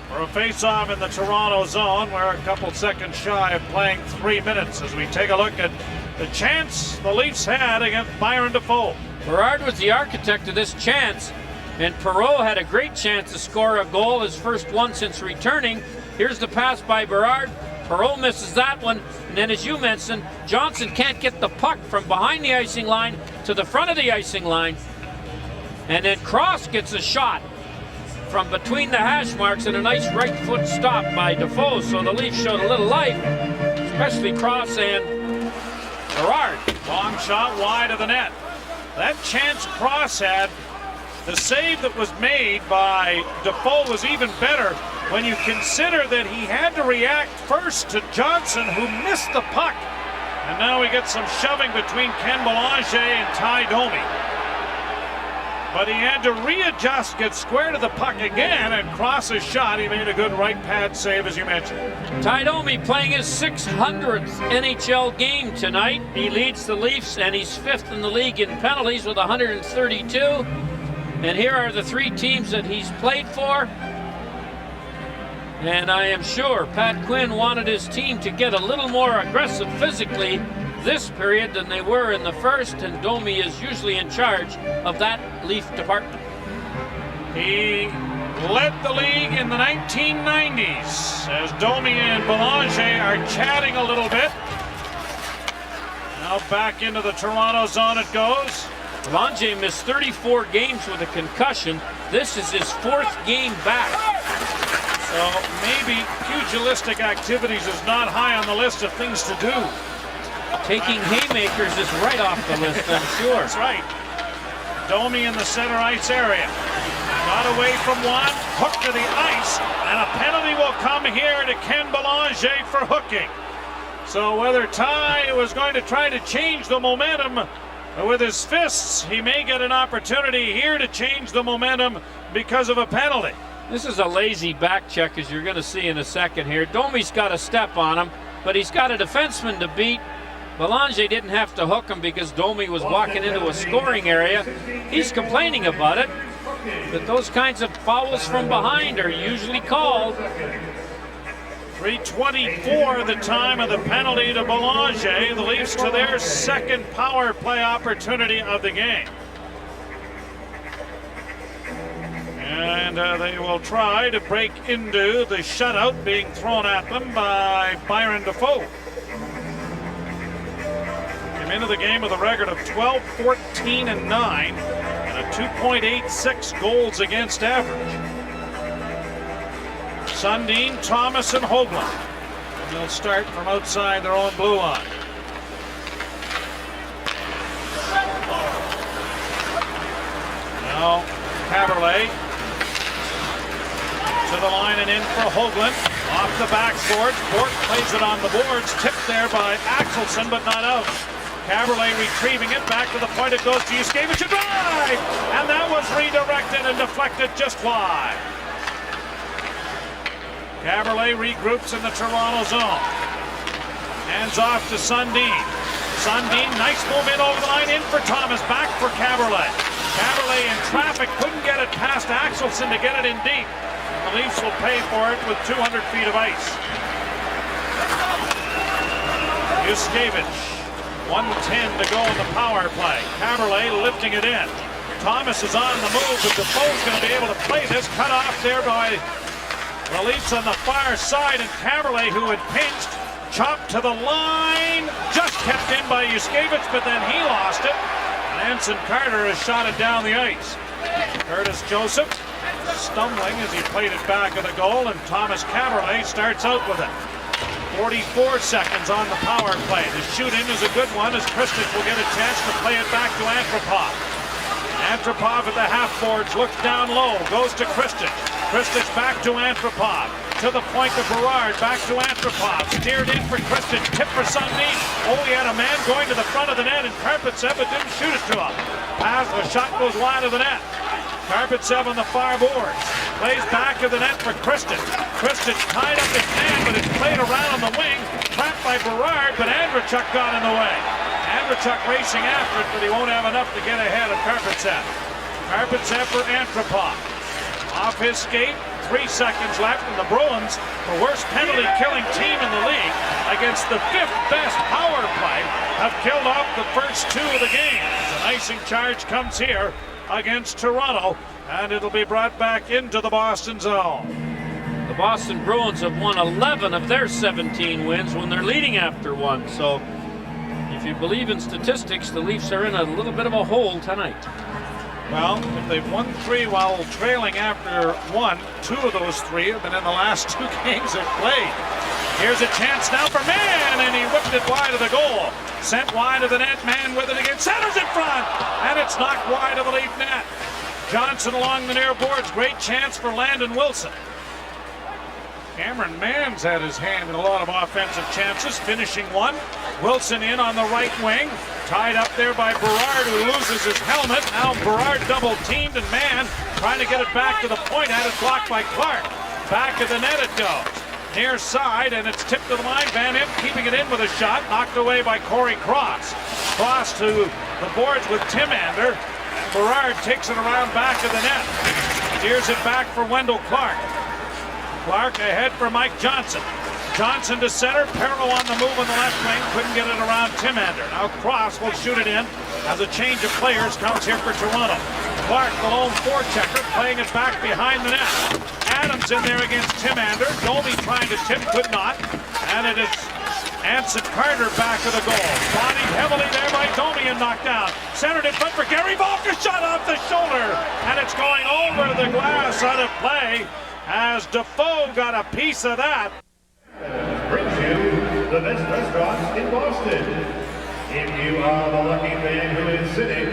for a face-off in the Toronto zone. We're a couple seconds shy of playing 3 minutes as we take a look at the chance the Leafs had against Byron Defoe. Berard was the architect of this chance, and Perreault had a great chance to score a goal, his first one since returning. Here's the pass by Berard. Perreault misses that one, and then as you mentioned, Johnson can't get the puck from behind the icing line to the front of the icing line. And then Cross gets a shot from between the hash marks and a nice right foot stop by Defoe. So the Leafs showed a little life, especially Cross and Berard. Long shot wide of the net. That chance Cross had, the save that was made by Defoe was even better when you consider that he had to react first to Johnson, who missed the puck. And now we get some shoving between Ken Belanger and Ty Domi. But he had to readjust, get square to the puck again, and cross his shot. He made a good right pad save, as you mentioned. Ty Domi playing his 600th NHL game tonight. He leads the Leafs, and he's 5th in the league in penalties with 132. And here are the 3 teams that he's played for. And I am sure Pat Quinn wanted his team to get a little more aggressive physically this period than they were in the first, and Domi is usually in charge of that Leaf department. He led the league in the 1990s as Domi and Belanger are chatting a little bit. Now back into the Toronto zone it goes. Belanger missed 34 games with a concussion. This is his 4th game back. So maybe pugilistic activities is not high on the list of things to do. Taking haymakers is right off the list, I'm sure. That's right. Domi in the center ice area. Got away from one, hooked to the ice, and a penalty will come here to Ken Belanger for hooking. So whether Ty was going to try to change the momentum with his fists, he may get an opportunity here to change the momentum because of a penalty. This is a lazy back check, as you're going to see in a second here. Domi's got a step on him, but he's got a defenseman to beat. Belanger didn't have to hook him because Domi was walking into a scoring area. He's complaining about it. But those kinds of fouls from behind are usually called. 3:24 the time of the penalty to Belanger. The Leafs to their second power play opportunity of the game. And they will try to break into the shutout being thrown at them by Byron Defoe. Came into the game with a record of 12, 14, and 9 and a 2.86 goals against average. Sundin, Thomas, and Hoagland. They'll start from outside their own blue line. Now, Caberlet to the line and in for Hoagland. Off the backboard. Bork plays it on the boards. Tipped there by Axelsson, but not out. Caberlet retrieving it. Back to the point. It goes to Yuskevich. A drive! And that was redirected and deflected just wide. Caberlet regroups in the Toronto zone. Hands off to Sundin. Sundin, nice move in over the line. In for Thomas. Back for Caberlet. Caberlet in traffic. Couldn't get it past Axelsson to get it in deep. The Leafs will pay for it with 200 feet of ice. Yuskevich, 1:10 to go in the power play. Caberlet lifting it in. Thomas is on the move, but Defoe's going to be able to play this. Cut off there by the Leafs on the far side, and Caberlet, who had pinched, chopped to the line. Just kept in by Yuskevich, but then he lost it. And Anson Carter has shot it down the ice. Curtis Joseph stumbling as he played it back of the goal, and Thomas Caberlet starts out with it. 44 seconds on the power play. The shoot-in is a good one as Kristich will get a chance to play it back to Antropov. Antropov at the half boards, looks down low, goes to Kristich. Kristich back to Antropov. To the point to Berard, back to Antropov. Steered in for Kristich, tip for Sundin. Oh, he had a man going to the front of the net, and Karpatsev didn't shoot it to him. Pass, the shot goes wide of the net. Karpatsev on the far boards. Plays back of the net for Kristich. Kristich tied up his man, but it's played around on the wing. Trapped by Berard, but Andrechuk got in the way. Andrechuk racing after it, but he won't have enough to get ahead of Karpatsev. Karpatsev for Antropov. Off his skate, 3 seconds left, and the Bruins, the worst penalty-killing team in the league, against the 5th best power play, have killed off the first 2 of the game. An icing charge comes here against Toronto, and it'll be brought back into the Boston zone. The Boston Bruins have won 11 of their 17 wins when they're leading after 1. So if you believe in statistics, the Leafs are in a little bit of a hole tonight. Well, if they've won 3 while trailing after 1, 2 of those 3 have been in the last 2 games they've played. Here's a chance now for Mann, and he whipped it wide of the goal. Sent wide of the net, Mann with it again, centers in front, and it's knocked wide of the Leaf net. Johnson along the near boards, great chance for Landon Wilson. Cameron Mann's had his hand in a lot of offensive chances, finishing one. Wilson in on the right wing, tied up there by Berard, who loses his helmet. Now Berard double teamed, and Mann trying to get it back to the point, had it blocked by Clark. Back of the net it goes. Near side, and it's tipped to the line. Van Impe keeping it in with a shot, knocked away by Corey Cross. Cross to the boards with Timander, and Berard takes it around back of the net. Steers it back for Wendell Clark. Clark ahead for Mike Johnson. Johnson to center, Perreault on the move on the left wing, couldn't get it around Timander. Now Cross will shoot it in as a change of players comes here for Toronto. Clark, the lone forechecker, playing it back behind the net. Adams in there against Timander. Domi trying to tip, could not. And it is Anson Carter back of the goal. Bodied heavily there by Domi and knocked down. Centered in front for Gary Volker, shot off the shoulder. And it's going over the glass out of play as Defoe got a piece of that. Brings you the best restaurants in Boston. If you are the lucky fan who is sitting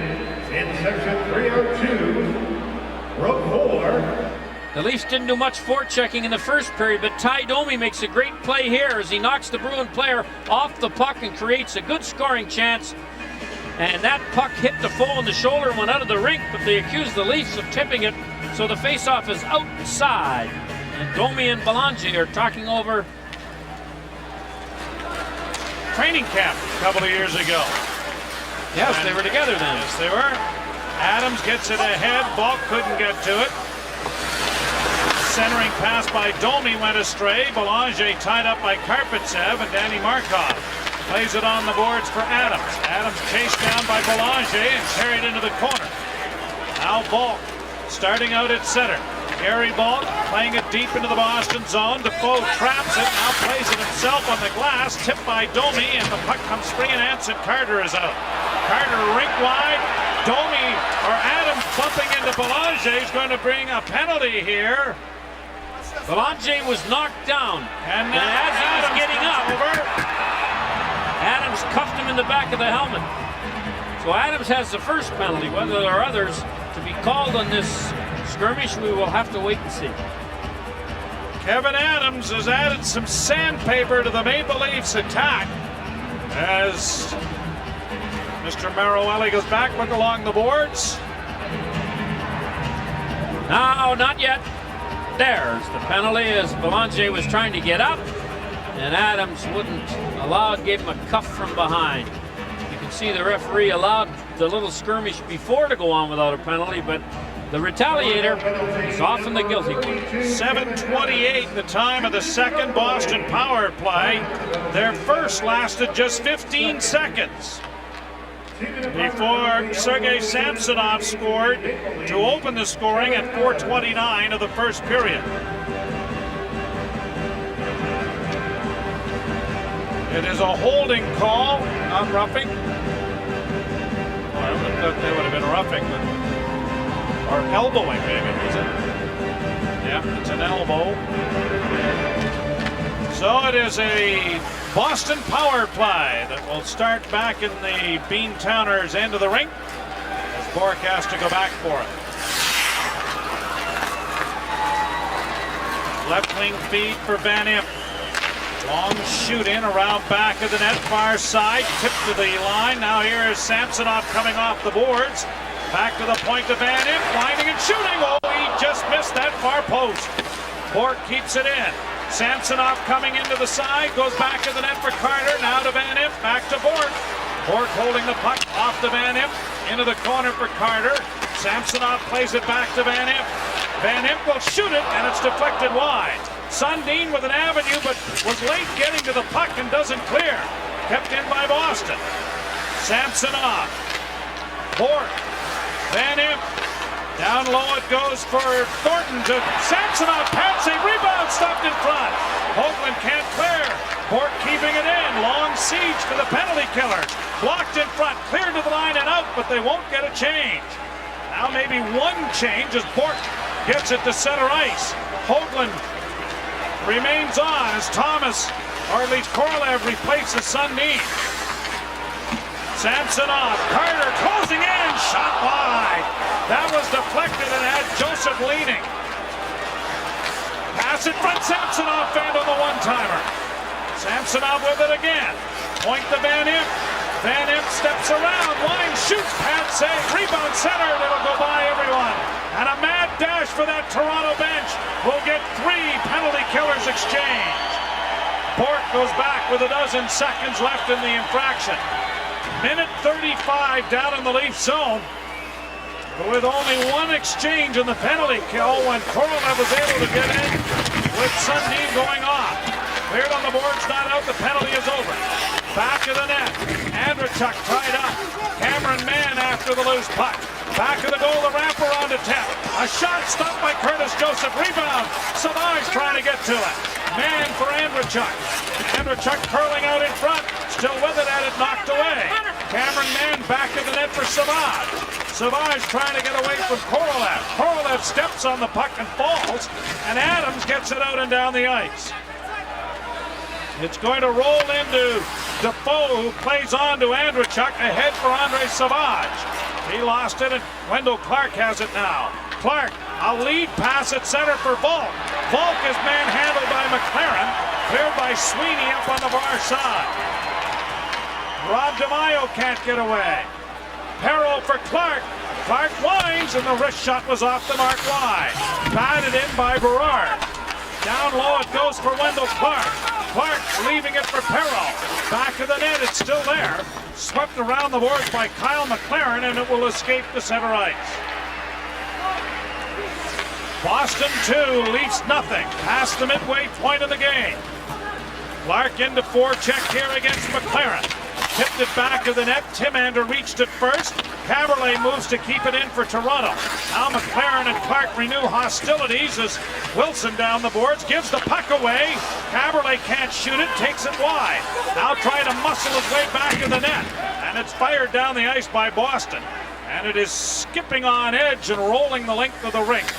in section 302, row 4. The Leafs didn't do much forechecking in the first period, but Ty Domi makes a great play here as he knocks the Bruin player off the puck and creates a good scoring chance. And that puck hit Defoe in the shoulder and went out of the rink, but they accused the Leafs of tipping it, so the faceoff is outside. And Domi and Belanger are talking over Training camp a couple of years ago. Yes, they were together then. Yes, they were. Adams gets it ahead. Balk couldn't get to it. Centering pass by Domi went astray. Belanger tied up by Karpatsev, and Danny Markov plays it on the boards for Adams. Adams chased down by Belanger and carried into the corner. Now Balk starting out at center. Gary Balk playing it deep into the Boston zone. Defoe traps it, now plays it himself on the glass. Tipped by Domi, and the puck comes springing. Anson Carter is out. Carter rink wide. Domi or Adams bumping into Belanger is going to bring a penalty here. Belanger was knocked down, And now as he was Adams getting up, over. Adams cuffed him in the back of the helmet. So Adams has the first penalty. Whether there are others to be called on this skirmish, we will have to wait and see. Kevin Adams has added some sandpaper to the Maple Leafs attack as Mr. Maroelli goes back, look along the boards. No, not yet. There's the penalty as Belanger was trying to get up, and Adams wouldn't allow it, gave him a cuff from behind. You can see the referee allowed the little skirmish before to go on without a penalty, but the retaliator is often the guilty one. 7:28 the time of the second Boston power play. Their first lasted just 15 seconds before Sergei Samsonov scored to open the scoring at 4:29 of the first period. It is a holding call, not roughing. Well, I would have thought they would have been roughing, or elbowing maybe, is it? Yeah, it's an elbow. So it is a Boston power play that will start back in the Beantowners' end of the rink as Bork has to go back for it. Left wing feed for Van Imp. Long shoot in around back of the net, far side, tipped to the line. Now here is Samsonov coming off the boards. Back to the point to Van Imp, winding and shooting. Oh, he just missed that far post. Bork keeps it in. Samsonov coming into the side, goes back to the net for Carter, now to Van Imp, back to Bork. Bork holding the puck off to Van Imp, into the corner for Carter. Samsonov plays it back to Van Imp. Van Imp will shoot it, and it's deflected wide. Sundin with an avenue, but was late getting to the puck and doesn't clear. Kept in by Boston. Samsonov. Bork. Van Imp. Down low it goes for Thornton to Samsonov. Patsy, rebound stopped in front. Hoagland can't clear. Bork keeping it in. Long siege for the penalty killers. Blocked in front, cleared to the line and out, but they won't get a change. Now maybe one change as Bork gets it to center ice. Hoagland remains on as Thomas, or at least Korolev, replaces Sundin. Samsonov, Carter closing in, shot wide. That was deflected and had Joseph leaning. Pass in front, Samsonov found on the one-timer. Samsonov with it again. Point to Van Imp. Van Imp steps around, line shoots, pad save, rebound centered, it'll go by everyone. And a mad dash for that Toronto bench will get 3 penalty killers exchanged. Bork goes back with a dozen seconds left in the infraction. Minute 35 down in the Leaf zone, with only one exchange in the penalty kill when Korolev was able to get in with Sundin going off. Cleared on the boards, not out, the penalty is over. Back of the net, Andrechuk tied up. Cameron Mann after the loose puck. Back of the goal, the wraparound attempt. A shot stopped by Curtis Joseph, rebound. Savage trying to get to it. Mann for Andrechuk. Andrechuk curling out in front, still with it, had it knocked away. Cameron Mann back of the net for Savage. Savage trying to get away from Korolev. Korolev steps on the puck and falls, and Adams gets it out and down the ice. It's going to roll into Defoe, who plays on to Andrechuk, ahead for Andre Savage. He lost it, and Wendell Clark has it now. Clark, a lead pass at center for Volk. Volk is manhandled by McLaren, cleared by Sweeney up on the far side. Rob DeMaio can't get away. Perreault for Clark. Clark winds, and the wrist shot was off the mark wide. Batted in by Berard. Down low it goes for Wendell Clark. Clark leaving it for Perreault. Back of the net, it's still there. Swept around the boards by Kyle McLaren, and it will escape to center ice. Boston 2, Leafs nothing. Past the midway point of the game. Clark into forecheck here against McLaren. Tipped it back of the net. Timander reached it first. Caberlet moves to keep it in for Toronto. Now McLaren and Clark renew hostilities as Wilson down the boards gives the puck away. Caberlet can't shoot it, takes it wide. Now trying to muscle his way back to the net. And it's fired down the ice by Boston. And it is skipping on edge and rolling the length of the rink.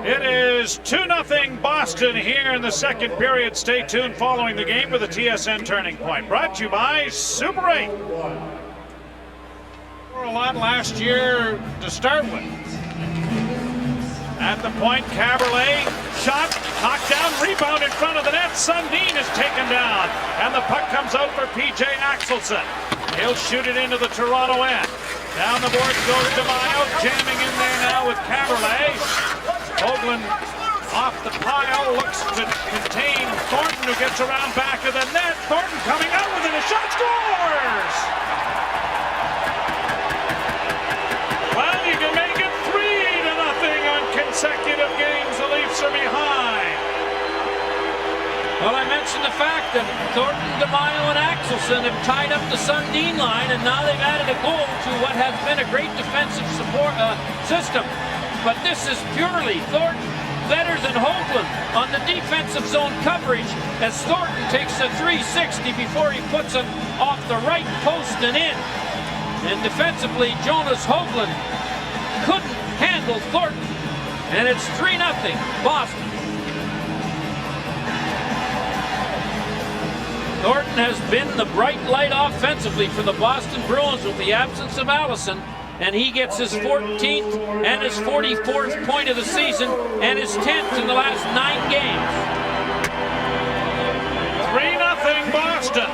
It is 2-0 Boston here in the second period. Stay tuned following the game with a TSN Turning Point. Brought to you by Super 8. For a lot last year to start with. At the point, Caberlet, shot, knocked down, rebound in front of the net. Sundin is taken down, and the puck comes out for P.J. Axelson. He'll shoot it into the Toronto end. Down the boards goes DeMaio, jamming in there now with Caberlet. Hoagland off the pile, looks to contain Thornton, who gets around back of the net. Thornton coming out with it, a shot, scores! Well, you can make it 3-0 on consecutive games. The Leafs are behind. Well, I mentioned the fact that Thornton, DeMaio, and Axelson have tied up the Sundin line, and now they've added a goal to what has been a great defensive support system. But this is purely Thornton better than Hoagland on the defensive zone coverage, as Thornton takes a 360 before he puts it off the right post and in. And defensively, Jonas Hoagland couldn't handle Thornton. And it's 3-0 Boston. Thornton has been the bright light offensively for the Boston Bruins with the absence of Allison, and he gets his 14th and his 44th point of the season and his 10th in the last 9 games. 3-0 Boston.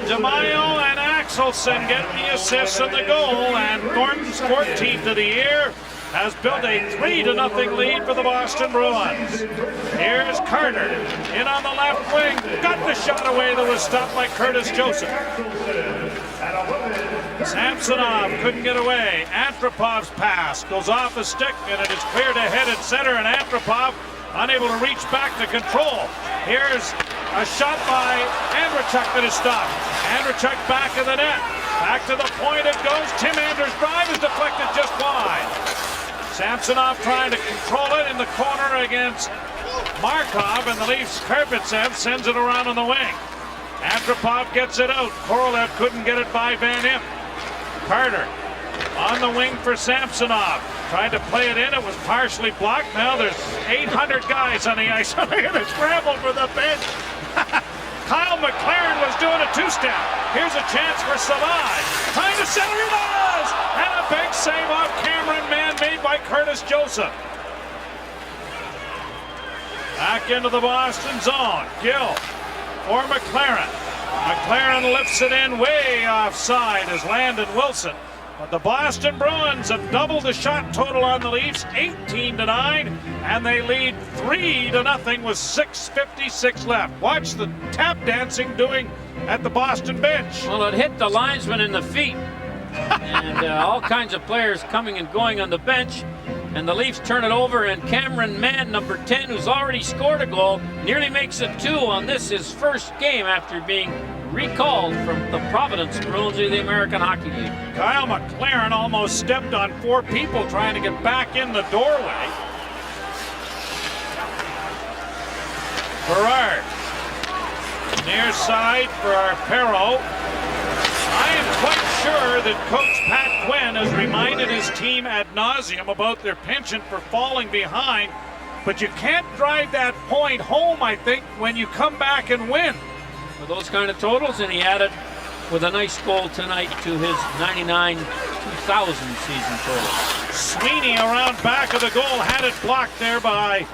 DeMaio and Axelson get the assists and the goal, and Thornton's 14th of the year has built a 3-0 lead for the Boston Bruins. Here's Carter in on the left wing. Got the shot away that was stopped by Curtis Joseph. Samsonov couldn't get away. Antropov's pass goes off the stick, and it is cleared ahead at center, and Antropov unable to reach back to control. Here's a shot by Andrechuk that is stopped. Andrechuk back of the net. Back to the point it goes. Timander's drive is deflected just wide. Samsonov trying to control it in the corner against Markov, and the Leafs Karpatsev sends it around on the wing. Antropov gets it out. Korolev couldn't get it by Van Imp. Carter on the wing for Samsonov. Tried to play it in. It was partially blocked. Now there's 800 guys on the ice. Look at the scramble for the bench. Kyle McLaren was doing a two-step. Here's a chance for Savage. Trying to center, he does! And a big save off Cameron Mann made by Curtis Joseph. Back into the Boston zone. Gill for McLaren. McLaren lifts it in way offside as Landon Wilson. But the Boston Bruins have doubled the shot total on the Leafs, 18-9, and they lead 3-0 with 6:56 left. Watch the tap dancing doing at the Boston bench. Well, it hit the linesman in the feet, and all kinds of players coming and going on the bench. And the Leafs turn it over, and Cameron Mann, number 10, who's already scored a goal, nearly makes it 2 on this, his first game after being recalled from the Providence Bruins of the American Hockey League. Kyle McLaren almost stepped on 4 people trying to get back in the doorway. Berard, near side for Perreault. I am quite sure that Coach Pat Quinn has reminded his team ad nauseum about their penchant for falling behind, but you can't drive that point home, I think, when you come back and win. With those kind of totals, and he added with a nice goal tonight to his 99-2000 season total. Sweeney around back of the goal, had it blocked there by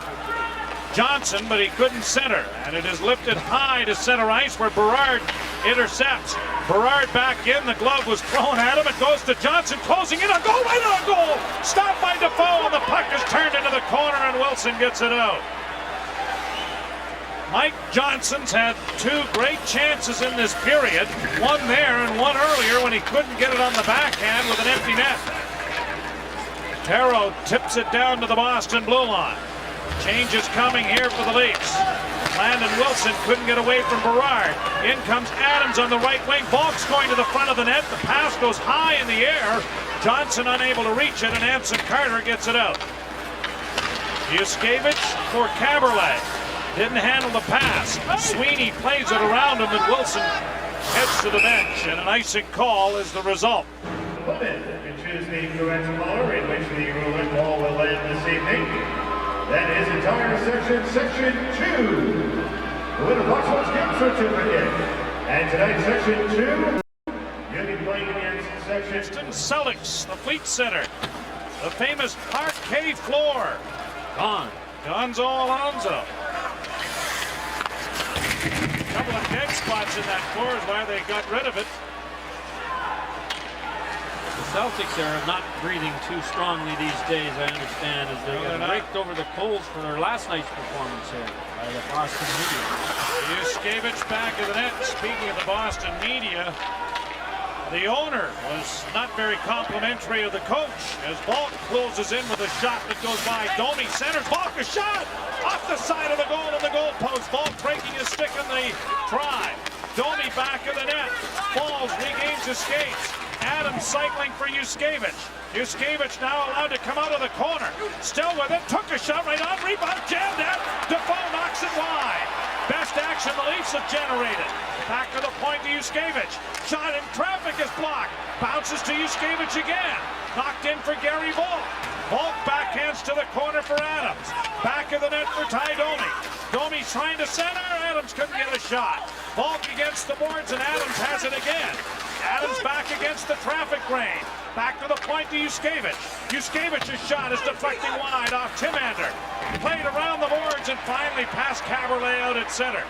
Johnson, but he couldn't center, and it is lifted high to center ice where Berard intercepts. Berard back in, the glove was thrown at him, it goes to Johnson, closing in, a goal, right on goal! Stopped by Defoe, and the puck is turned into the corner, and Wilson gets it out. Mike Johnson's had two great chances in this period. One there and one earlier when he couldn't get it on the backhand with an empty net. Taro tips it down to the Boston blue line. Change is coming here for the Leafs. Landon Wilson couldn't get away from Berard. In comes Adams on the right wing. Balk's going to the front of the net. The pass goes high in the air. Johnson unable to reach it, and Anson Carter gets it out. Yuskevich for Caberlet. Didn't handle the pass. Sweeney plays it around him, and Wilson heads to the bench, and an icing call is the result. Women can choose the correct color in which the roulette ball will land this evening. That is entire section 2. The winner box wants gift certificate. And tonight, section 2, you'll be playing against section Celtics, the Fleet Center. The famous parquet floor. Gone. Gonzo Alonso. A couple of dead spots in that floor is why they got rid of it. The Celtics are not breathing too strongly these days, I understand, as they got raked over the coals for their last night's performance here by the Boston media. Yuskevich back of the net. Speaking of the Boston media, the owner was not very complimentary of the coach as Balk closes in with a shot that goes by. Domi centers. Balk, a shot off the side of the goal and the goalpost. Balk breaking his stick in the try. Domi back of the net. Falls, regains his skates. Adams cycling for Yuskevich. Yuskevich now allowed to come out of the corner. Still with it. Took a shot right on. Rebound jammed at. Defoe knocks it wide. Best action the Leafs have generated. Back to the point to Yuskevich. Shot in traffic is blocked. Bounces to Yuskevich again. Knocked in for Gary Volk. Volk backhands to the corner for Adams. Back of the net for Ty Domi. Domi's trying to center. Adams couldn't get a shot. Volk against the boards and Adams has it again. Adams back against the traffic lane. Back to the point to Yuskevich. Yuskevich's shot is deflecting wide off Timander. Played around the boards and finally past Caberlet out at center.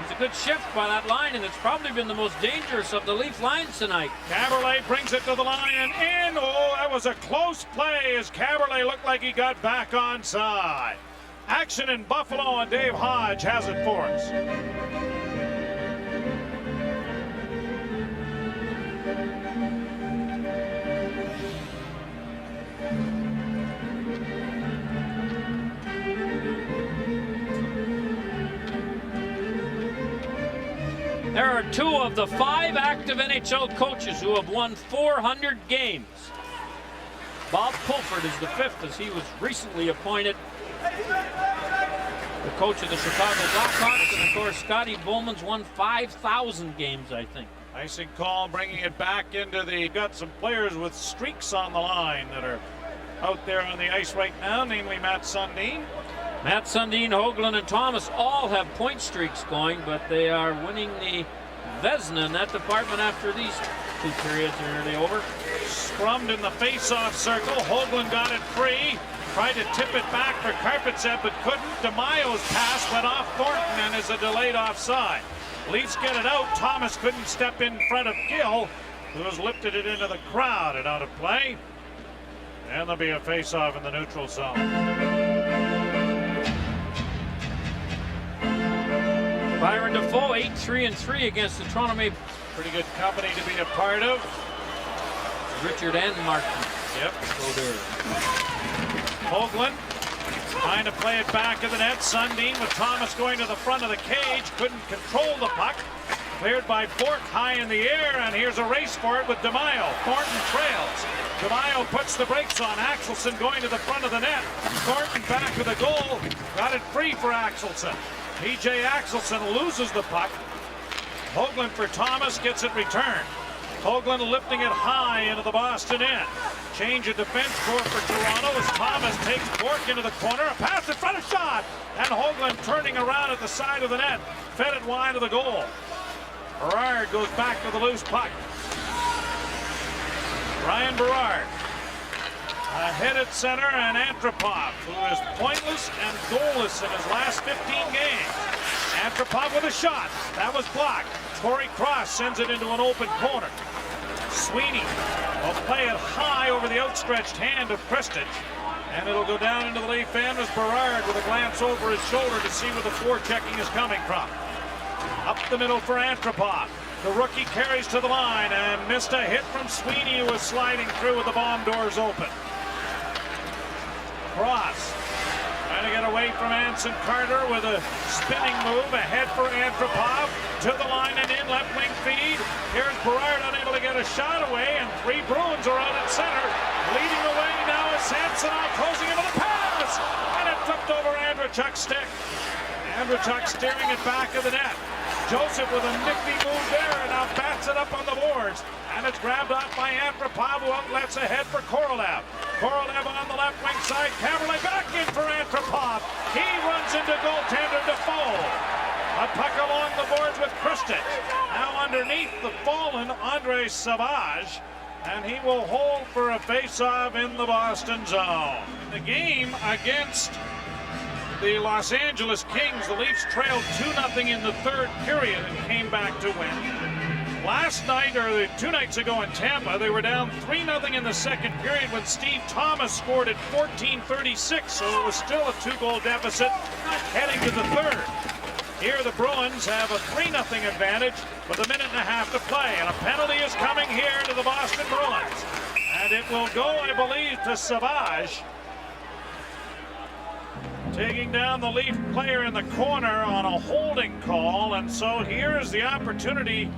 It's a good shift by that line, and it's probably been the most dangerous of the Leaf lines tonight. Caberlet brings it to the line and in. Oh, that was a close play as Caberlet looked like he got back onside. Action in Buffalo, and Dave Hodge has it for us. There are 2 of the 5 active NHL coaches who have won 400 games. Bob Pulford is the 5th as he was recently appointed the coach of the Chicago Blackhawks. And of course, Scotty Bowman's won 5,000 games, I think. Icing call, bringing it back into the... Got some players with streaks on the line that are out there on the ice right now, namely Matt Sundin. Matt Sundin, Hoagland, and Thomas all have point streaks going, but they are winning the Vezina in that department after these 2 periods are nearly over. Scrummed in the face-off circle. Hoagland got it free. Tried to tip it back for Karpatsev, but couldn't. DeMaio's pass went off Thornton and is a delayed offside. Leafs get it out. Thomas couldn't step in front of Gill, who has lifted it into the crowd and out of play. And there'll be a face-off in the neutral zone. Byron Defoe, 8-3-3 against the Toronto Maple. Pretty good company to be a part of. Richard and Martin. Yep. Go there. Hoagland trying to play it back in the net. Sundin with Thomas going to the front of the cage. Couldn't control the puck. Cleared by Bork high in the air, and here's a race for it with DeMaio. Thornton trails. DeMaio puts the brakes on. Axelson going to the front of the net. Thornton back to the goal. Got it free for Axelson. P.J. Axelson loses the puck. Hoagland for Thomas, gets it returned. Hoagland lifting it high into the Boston end. Change of defense core for Toronto as Thomas takes Bork into the corner. A pass in front of shot. And Hoagland turning around at the side of the net. Fed it wide of the goal. Berard goes back to the loose puck. Ryan Berard. Ahead at center, and Antropov, who is pointless and goalless in his last 15 games. Antropov with a shot. That was blocked. Torrey Cross sends it into an open corner. Sweeney will play it high over the outstretched hand of Kristich. And it'll go down into the Leaf end as Berard with a glance over his shoulder to see where the forechecking is coming from. Up the middle for Antropov. The rookie carries to the line and missed a hit from Sweeney, who was sliding through with the bomb doors open. Cross. Trying to get away from Anson Carter with a spinning move. Ahead for Antropov. To the line and in, left wing feed. Here's Berard unable to get a shot away, and 3 Bruins are out at center. Leading the way now is Samsonov closing into the pass. And it flipped over Andrechuk's stick. Andrechuk steering it back of the net. Joseph with a nifty move there and now bats it up on the boards. And it's grabbed off by Antropov, who outlets ahead for Korolev. Korolev on the left wing side. Caberlet back in for Antropov. He runs into goaltender Defoe. A puck along the boards with Kristich. Now underneath the fallen Andre Savage. And he will hold for a face-off in the Boston zone. In the game against the Los Angeles Kings, the Leafs trailed 2-0 in the third period and came back to win. Last night, or 2 nights ago in Tampa, they were down 3-0 in the second period when Steve Thomas scored at 14:36, so it was still a 2-goal deficit heading to the third. Here the Bruins have a 3-0 advantage with a minute and a half to play, and a penalty is coming here to the Boston Bruins. And it will go, I believe, to Savage. Taking down the Leaf player in the corner on a holding call, and so here's the opportunity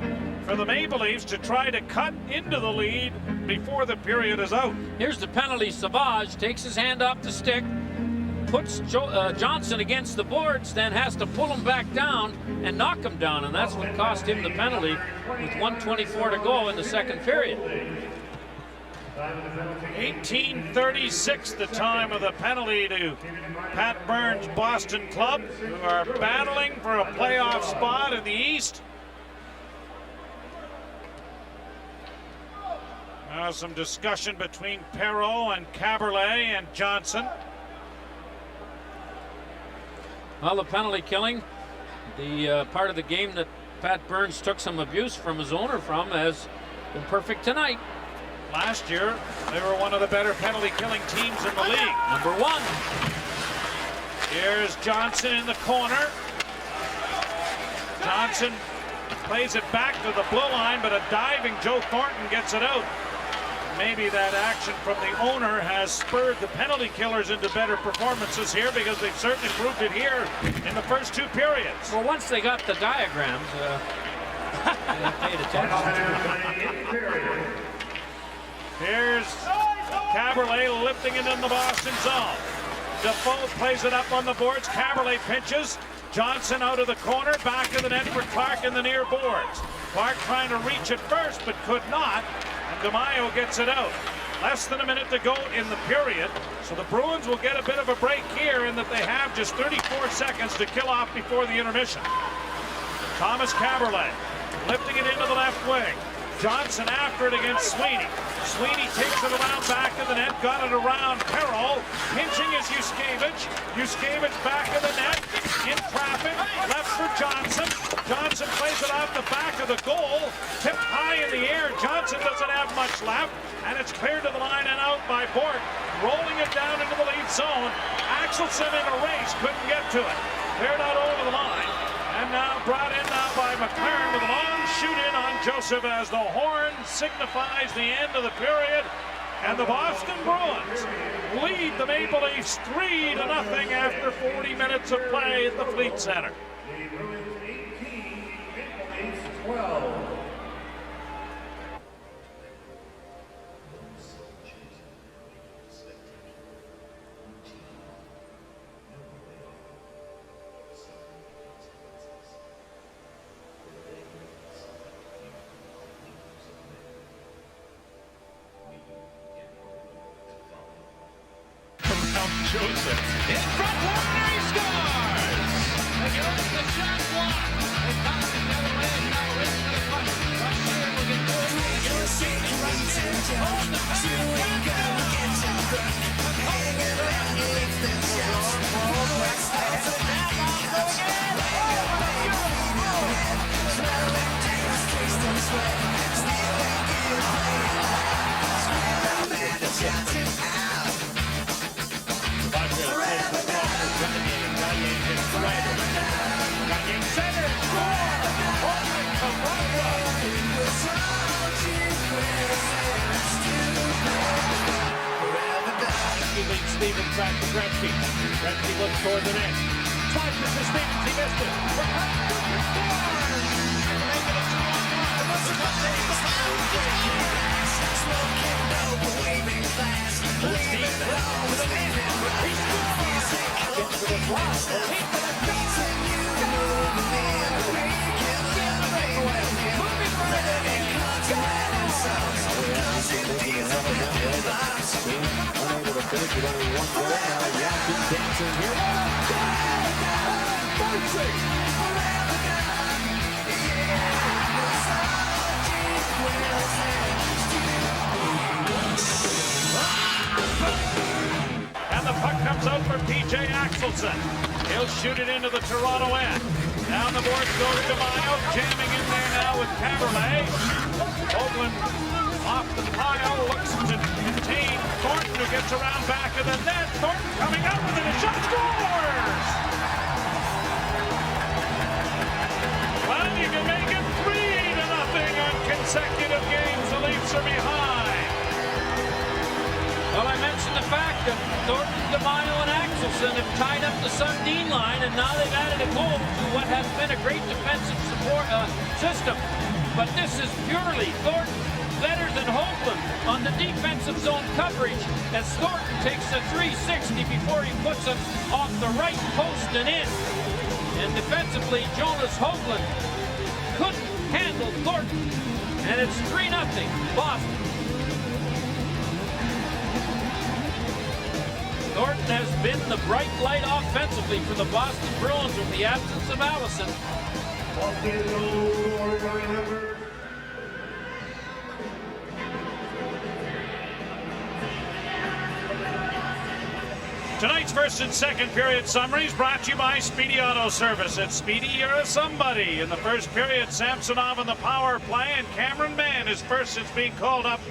for the Maple Leafs to try to cut into the lead before the period is out. Here's the penalty. Savage takes his hand off the stick, puts Johnson against the boards, then has to pull him back down and knock him down, and that's what cost him the penalty with 1:24 to go in the second period. 18:36 the time of the penalty to Pat Burns' Boston club, who are battling for a playoff spot in the East. Some discussion between Perreault and Caberlet and Johnson. Well, the penalty killing, the part of the game that Pat Burns took some abuse from his owner from, has been perfect tonight. Last year, they were one of the better penalty-killing teams in the league. Number 1. Here's Johnson in the corner. Johnson plays it back to the blue line, but a diving Joe Thornton gets it out. Maybe that action from the owner has spurred the penalty killers into better performances here, because they've certainly proved it here in the first 2 periods. Well, once they got the diagrams, they paid attention. Here's Caberlet lifting it in the Boston zone. Defoe plays it up on the boards. Caberlet pinches. Johnson out of the corner, back of the net for Clark in the near boards. Clark trying to reach it first, but could not. And DeMaio gets it out. Less than a minute to go in the period. So the Bruins will get a bit of a break here in that they have just 34 seconds to kill off before the intermission. Thomas Caberlet lifting it into the left wing. Johnson after it against Sweeney. Sweeney takes it around back of the net, got it around Perreault. Pinching is Yuskevich. Yuskevich back of the net, in traffic, left for Johnson. Johnson plays it off the back of the goal, tipped high in the air. Johnson doesn't have much left, and it's cleared to the line and out by Bork. Rolling it down into the lead zone. Axelson in a race, couldn't get to it. Cleared out over the line. And now brought in now by McLaren with a long shoot-in on Joseph as the horn signifies the end of the period. And the Boston Bruins lead the Maple Leafs 3-0 after 40 minutes of play at the Fleet Center. The Bruins 18, Maple Leafs 12. Joseph in front, Warner, he scores! Against the shot block. They toss it the other way, and now racing to the puck. Rusher will get good. Against the shooting, runs in. Oh, the pass. Gretzky. Gretzky looks toward the net. Slides it to Stevens. He missed it. Unable to finish with only one goal. Now Yankee dancing here. And the puck comes out for P.J. Axelson. He'll shoot it into the Toronto end. Down the boards goes DeMaio, jamming in there now with Caberlet. Hoagland off the pile, looks to contain Thornton, who gets around back of the net. Thornton coming up with it, a shot, scores! Well, you can make it 3-0 on consecutive games. The Leafs are behind. Well, I mentioned the fact that Thornton, DeMaio, and Axelson have tied up the Sundin line, and now they've added a goal to what has been a great defensive support system. But this is purely Thornton, Vetters, and Hoagland on the defensive zone coverage as Thornton takes a 360 before he puts it off the right post and in. And defensively, Jonas Hoagland couldn't handle Thornton. And it's 3-0 Boston. Thornton has been the bright light offensively for the Boston Bruins with the absence of Allison. Boston goal scored by number. Tonight's first and second period summaries brought to you by Speedy Auto Service. It's Speedy, you're a somebody. In the first period, Samsonov on the power play, and Cameron Mann is first since being called up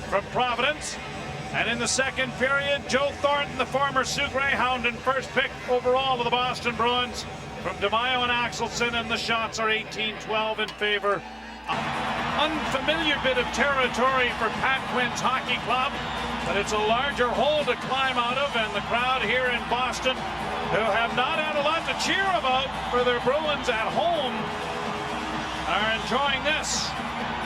from Providence. And in the second period, Joe Thornton, the former Sioux Greyhound and first pick overall of the Boston Bruins, from DeMaio and Axelson, and the shots are 18-12 in favor. Unfamiliar bit of territory for Pat Quinn's hockey club, but it's a larger hole to climb out of, and the crowd here in Boston, who have not had a lot to cheer about for their Bruins at home, are enjoying this.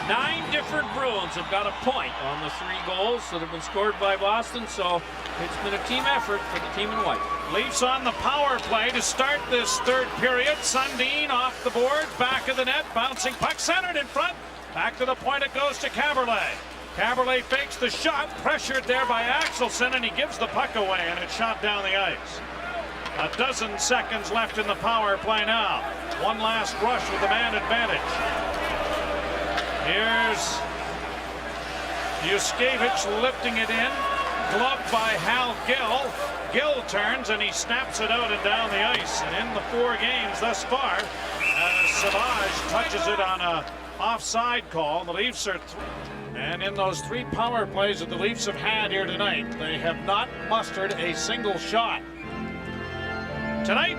9 different Bruins have got a point on the 3 goals that have been scored by Boston, so it's been a team effort for the team in white. Leafs on the power play to start this third period. Sundin off the board, back of the net, bouncing puck centered in front. Back to the point it goes to Caberlet. Caberlet fakes the shot, pressured there by Axelson, and he gives the puck away, and it's shot down the ice. A dozen seconds left in the power play now. One last rush with the man advantage. Here's Yuskevich lifting it in, gloved by Hal Gill. Gill turns and he snaps it out and down the ice. And in the 4 games thus far, Savage touches it on a offside call. The Leafs are and in those 3 power plays that the Leafs have had here tonight, they have not mustered a single shot. Tonight,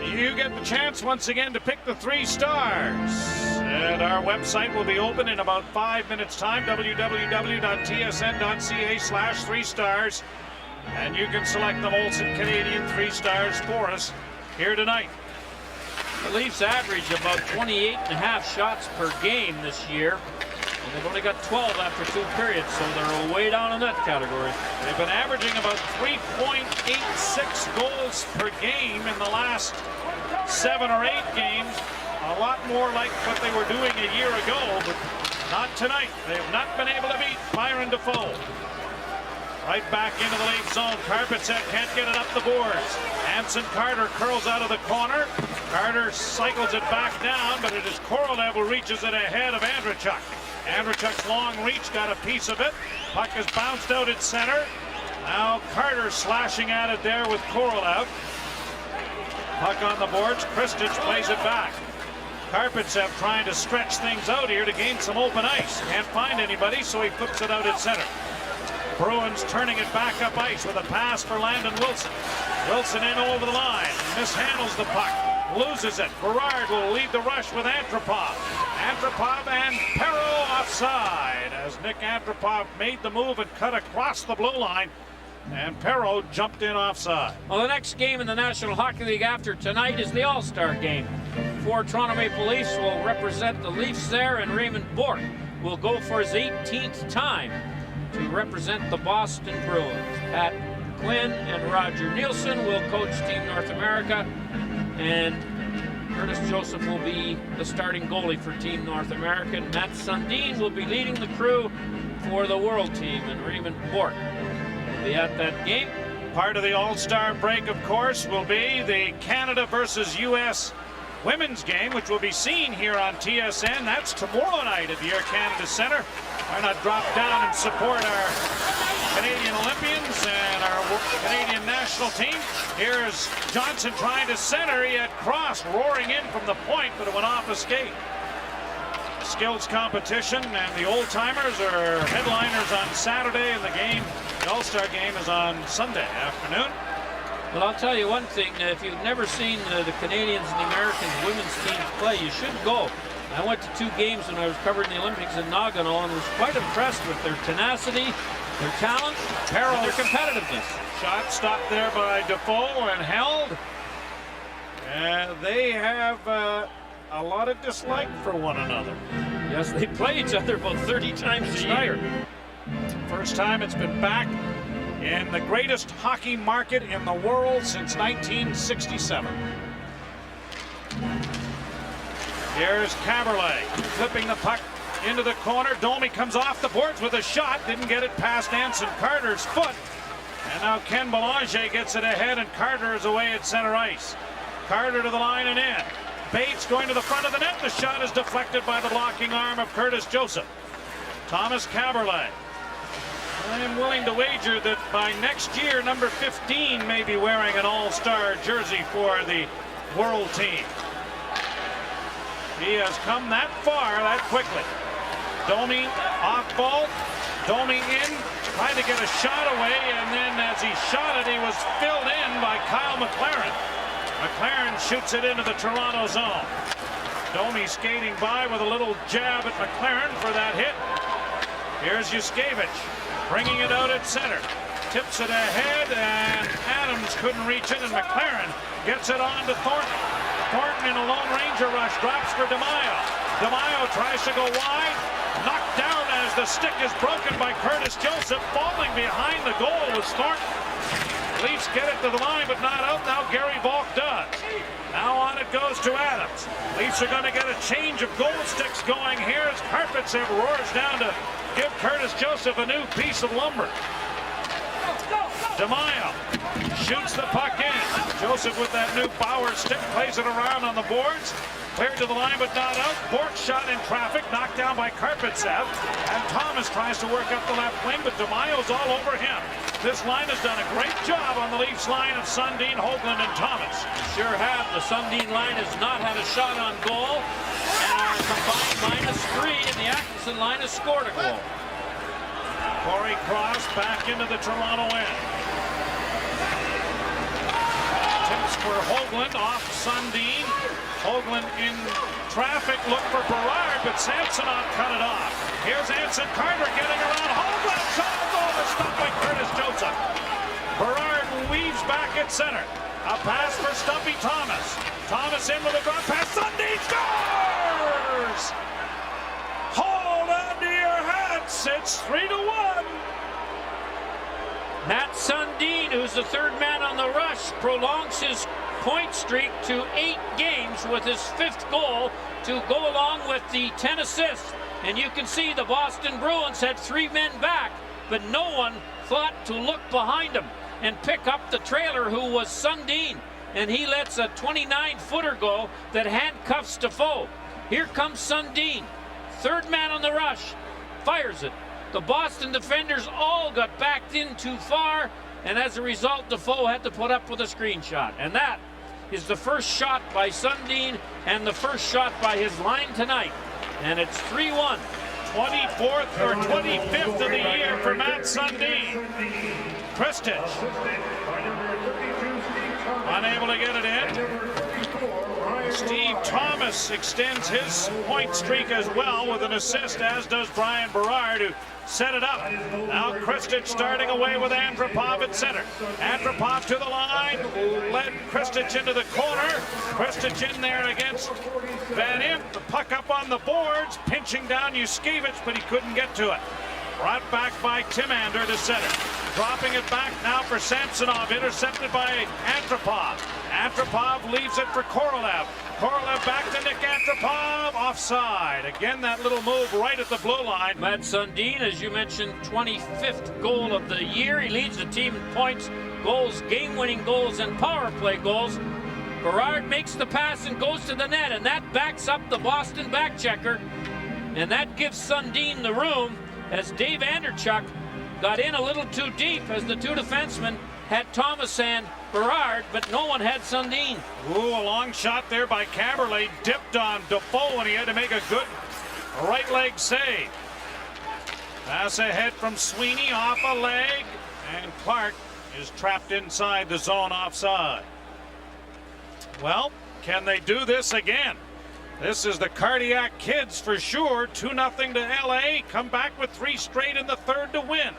you get the chance once again to pick the 3 stars. And our website will be open in about 5 minutes time, www.tsn.ca/3stars. And you can select the Molson Canadian 3 stars for us here tonight. The Leafs average about 28.5 shots per game this year. And they've only got 12 after 2 periods, so they're way down in that category. They've been averaging about 3.86 goals per game in the last 7 or 8 games. A lot more like what they were doing a year ago, but not tonight. They have not been able to beat Byron Defoe. Right back into the Leaf zone. Karpatsev can't get it up the boards. Anson Carter curls out of the corner. Carter cycles it back down, but it is Korolev who reaches it ahead of Andreychuk. Andreychuk's long reach got a piece of it. Puck is bounced out at center. Now Carter slashing at it there with Korolev. Puck on the boards. Kristich plays it back. Karpatsev trying to stretch things out here to gain some open ice. Can't find anybody, so he flips it out at center. Bruins turning it back up ice with a pass for Landon Wilson. Wilson in over the line. Mishandles the puck. Loses it. Berard will lead the rush with Antropov. Antropov and Perreault offside as Nick Antropov made the move and cut across the blue line. And Perreault jumped in offside. Well, the next game in the National Hockey League after tonight is the All-Star game. 4 Toronto Maple Leafs will represent the Leafs there, and Raymond Bourque will go for his 18th time to represent the Boston Bruins. Pat Quinn and Roger Nielsen will coach Team North America, and Curtis Joseph will be the starting goalie for Team North America. Matt Sundin will be leading the crew for the World Team, and Raymond Bourque will be at that game. Part of the All-Star break, of course, will be the Canada versus U.S. women's game, which will be seen here on TSN. That's tomorrow night at the Air Canada Centre. Why not drop down and support our Canadian Olympians and our Canadian national team? Here's Johnson trying to center. He had crossed, roaring in from the point, but it went off a skate. Skills competition, and the old-timers are headliners on Saturday, and the All-Star game is on Sunday afternoon. Well, I'll tell you one thing. If you've never seen the Canadians and the Americans women's teams play, you should go. I went to 2 games when I was covering the Olympics in Nagano and was quite impressed with their tenacity, their talent, and their competitiveness. Shot stopped there by Defoe and held. They have a lot of dislike for one another. Yes, they play each other about 30 times a year. First time it's been back in the greatest hockey market in the world since 1967. Here's Caberlet flipping the puck into the corner. Domi comes off the boards with a shot. Didn't get it past Anson Carter's foot. And now Ken Belanger gets it ahead, and Carter is away at center ice. Carter to the line and in. Bates going to the front of the net. The shot is deflected by the blocking arm of Curtis Joseph. Thomas Caberlet. I am willing to wager that by next year, number 15 may be wearing an all-star jersey for the world team. He has come that far that quickly. Domi off ball. Domi in, trying to get a shot away, and then as he shot it, he was filled in by Kyle McLaren. McLaren shoots it into the Toronto zone. Domi skating by with a little jab at McLaren for that hit. Here's Yuskevich, bringing it out at center. Tips it ahead, and Adams couldn't reach it, and McLaren gets it on to Thornton. Thornton in a Lone Ranger rush, drops for DeMaio. DeMaio tries to go wide, knocked down as the stick is broken by Curtis Joseph. Falling behind the goal was Thornton. Leafs get it to the line, but not out. Now Gary Volk does. Now on it goes to Adams. Leafs are going to get a change of goal sticks going here as Karpatsev roars down to give Curtis Joseph a new piece of lumber. DeMaio shoots the puck in. Joseph with that new power stick plays it around on the boards. Cleared to the line but not out. Bourque shot in traffic, knocked down by Karpatsev. And Thomas tries to work up the left wing, but DeMaio's all over him. This line has done a great job on the Leafs line of Sundin, Hoagland, and Thomas. Sure have. The Sundin line has not had a shot on goal, and are combined -3, and the Atkinson line has scored a goal. Corey Cross back into the Toronto end. Tips for Hoagland off Sundin. Hoagland in traffic, look for Berard, but Samsonov cut it off. Here's Anson Carter getting around Hoagland. Shot on goal is stopped by Curtis Joseph. Berard weaves back at center. A pass for Stumpy Thomas. Thomas in with a drop pass. Sundin scores! Hold on to your hats. It's 3-1. Matt Sundin, who's the third man on the rush, prolongs his point streak to 8 games with his 5th goal to go along with the 10 assists. And you can see the Boston Bruins had 3 men back, but no one thought to look behind him and pick up the trailer, who was Sundin. And he lets a 29-footer go that handcuffs Defoe. Here comes Sundin, third man on the rush, fires it. The Boston defenders all got backed in too far, and as a result, Defoe had to put up with a screen shot. And that is the first shot by Sundin and the first shot by his line tonight. And it's 3-1. 24th or 25th of the year for Matt Sundin. Kristich unable to get it in. Steve Thomas extends his point streak as well with an assist, as does Brian Berard, who set it up. Now Kristich starting away with Andropov at center. Andropov to the line, led Kristich into the corner. Kristich in there against Van Imp. The puck up on the boards, pinching down Yuskevich, but he couldn't get to it. Brought back by Timander to center. Dropping it back now for Samsonov, intercepted by Andropov. Andropov leaves it for Korolev. Korolev back to Nick Andropov, offside. Again, that little move right at the blue line. Matt Sundin, as you mentioned, 25th goal of the year. He leads the team in points, goals, game-winning goals, and power play goals. Berard makes the pass and goes to the net, and that backs up the Boston backchecker. And that gives Sundin the room as Dave Anderchuk got in a little too deep as the two defensemen had Thomas and Berard, but no one had Sundin. Ooh, a long shot there by Caberlet, dipped on Defoe, and he had to make a good right leg save. Pass ahead from Sweeney, off a leg, and Clark is trapped inside the zone offside. Well, can they do this again? This is the Cardiac Kids for sure. 2-0 to LA. Come back with 3 straight in the third to win.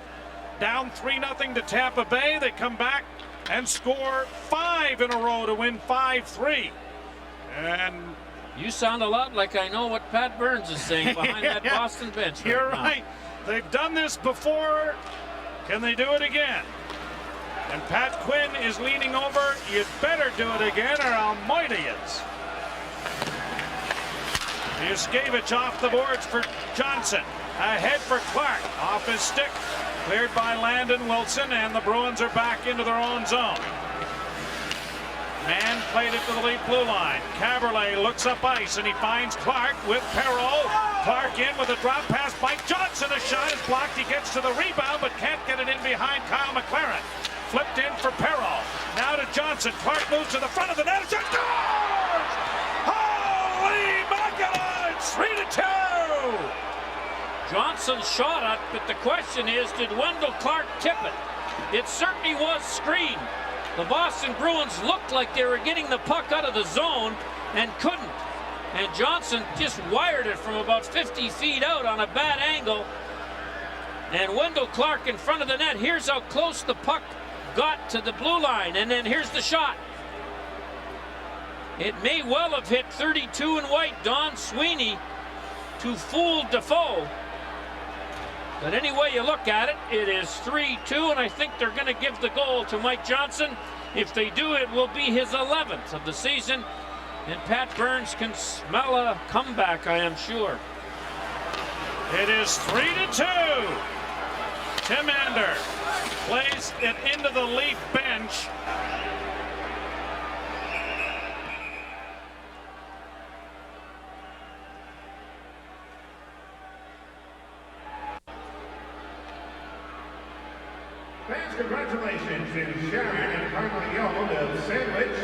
Down 3-0 to Tampa Bay. They come back and score 5 in a row to win 5-3. And You sound a lot like I know what Pat Burns is saying behind that Boston bench. You're now. right. They've done this before. Can they do it again? And Pat Quinn is leaning over. You'd better do it again or I'll moita yous. Yuskevich off the boards for Johnson. Ahead for Clark. Off his stick. Cleared by Landon Wilson, and the Bruins are back into their own zone. Man played it to the lead blue line. Caberlet looks up ice, and he finds Clark with Perreault. Clark in with a drop pass by Johnson. A shot is blocked. He gets to the rebound, but can't get it in behind Kyle McLaren. Flipped in for Perreault. Now to Johnson. Clark moves to the front of the net. Shot scores! Holy mackerel! 3-2! Johnson shot it, but the question is, did Wendell Clark tip it? It certainly was screened. The Boston Bruins looked like they were getting the puck out of the zone and couldn't. And Johnson just wired it from about 50 feet out on a bad angle. And Wendell Clark in front of the net. Here's how close the puck got to the blue line. And then here's the shot. It may well have hit 32 in white, Don Sweeney, to fool Defoe. But any way you look at it, it is 3-2, and I think they're going to give the goal to Mike Johnson. If they do, it will be his 11th of the season, and Pat Burns can smell a comeback, I am sure. It is 3-2. Timander plays it into the Leaf bench. Fans, congratulations to Sharon and Carmel of Sandwich.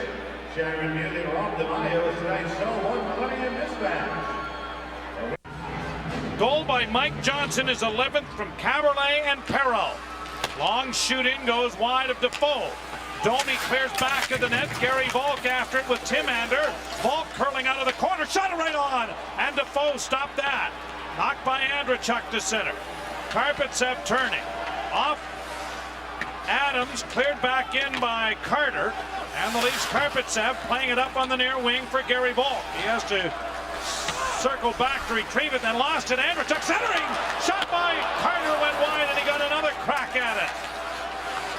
Sharon Muley Rob DeMaio is tonight's So One Millennium Dispatch. Goal by Mike Johnson is 11th from Caberlet and Perreault. Long shoot in goes wide of Defoe. Domi clears back of the net. Gary Volk after it with Timander. Volk curling out of the corner. Shot it right on. And Defoe stopped that. Knocked by Andrechuk to center. Karpatsev turning. Off Adams, cleared back in by Carter, and the Leafs Karpatsev playing it up on the near wing for Gary Volk. He has to circle back to retrieve it, then lost it. Andrechuk centering, shot by Carter, went wide, and he got another crack at it.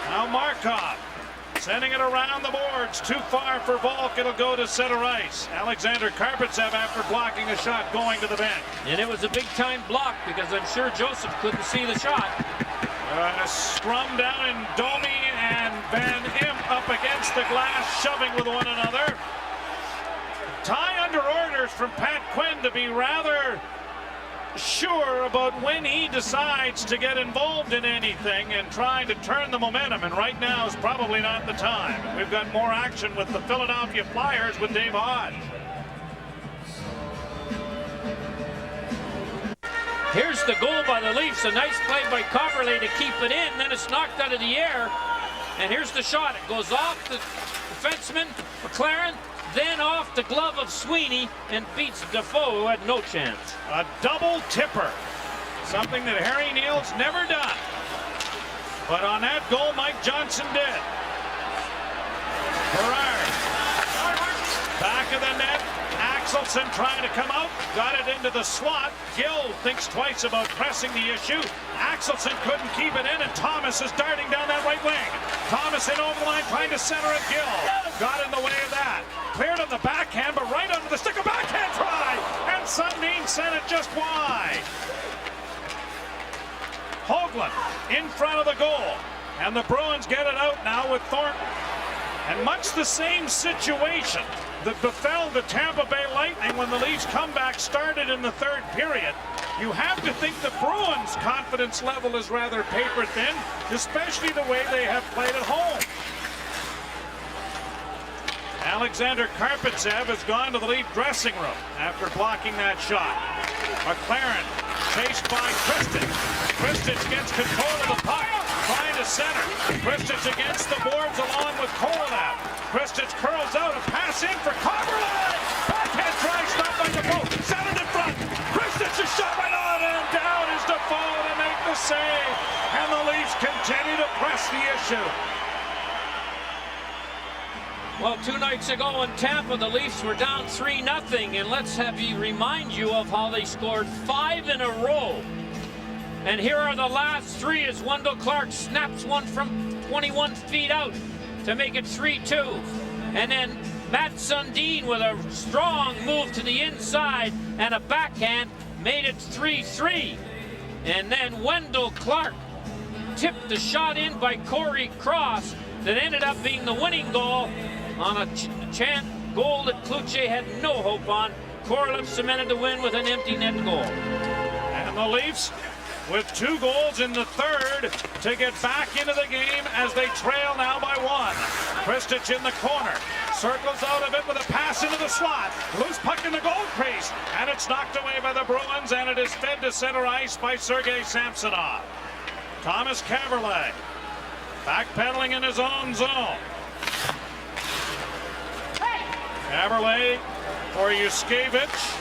Now Markov sending it around the boards, too far for Volk. It'll go to center ice. Alexander Karpatsev after blocking a shot going to the bench. And it was a big time block because I'm sure Joseph couldn't see the shot. Scrum down in Domi and Van Imp up against the glass, shoving with one another. Tie under orders from Pat Quinn to be rather sure about when he decides to get involved in anything and trying to turn the momentum, and right now is probably not the time. We've got more action with the Philadelphia Flyers with Dave Hodge. Here's the goal by the Leafs. A nice play by Caberlet to keep it in. Then it's knocked out of the air. And here's the shot. It goes off the defenseman, McLaren, then off the glove of Sweeney and beats Defoe, who had no chance. A double tipper. Something that Harry Neal's never done. But on that goal, Mike Johnson did. Berard. Back of the net. Axelson trying to come out. Got it into the slot. Gill thinks twice about pressing the issue. Axelson couldn't keep it in, and Thomas is darting down that right wing. Thomas in over the line trying to center it. Gill got in the way of that. Cleared on the backhand, but right under the stick. A backhand try! And Sundin sent it just wide. Hoagland in front of the goal. And the Bruins get it out now with Thornton. And much the same situation that befell the Tampa Bay Lightning when the Leafs' comeback started in the third period. You have to think the Bruins' confidence level is rather paper thin, especially the way they have played at home. Alexander Karpatsev has gone to the Leaf dressing room after blocking that shot. McLaren chased by Kristich. Kristich gets control of the puck, trying to center. Kristich against the boards along with Korolev. Kristich curls out, a pass in for Coverley. Backhand try, stopped by Defoe. Centered in front. Kristich is shot right on, and down is Defoe to make the save. And the Leafs continue to press the issue. Well, 2 nights ago in Tampa, the Leafs were down 3-0, and let's have you remind you of how they scored 5 in a row. And here are the last 3 as Wendell Clark snaps one from 21 feet out to make it 3-2. And then Matt Sundin with a strong move to the inside and a backhand made it 3-3. And then Wendell Clark tipped the shot in by Corey Cross that ended up being the winning goal on a goal that Cloutier had no hope on. Korolev cemented the win with an empty net goal. And the Leafs with 2 goals in the third to get back into the game as they trail now by 1. Kristich in the corner. Circles out of it with a pass into the slot. Loose puck in the goal crease. And it's knocked away by the Bruins, and it is fed to center ice by Sergei Samsonov. Thomas Kaberle backpedaling in his own zone. Kaberle for Yuskevich.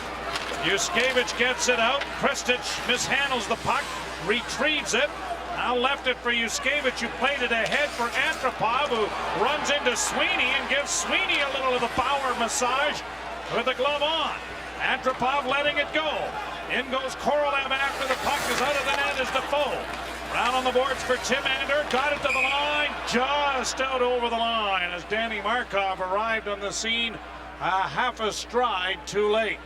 Yuskevich gets it out. Kristich mishandles the puck, retrieves it. Now left it for Yuskevich, who played it ahead for Antropov, who runs into Sweeney and gives Sweeney a little of a power massage with the glove on. Antropov letting it go. In goes Korolev after the puck is out of the net as Defoe. Round on the boards for Tim Ander, got it to the line, just out over the line as Danny Markov arrived on the scene a half a stride too late.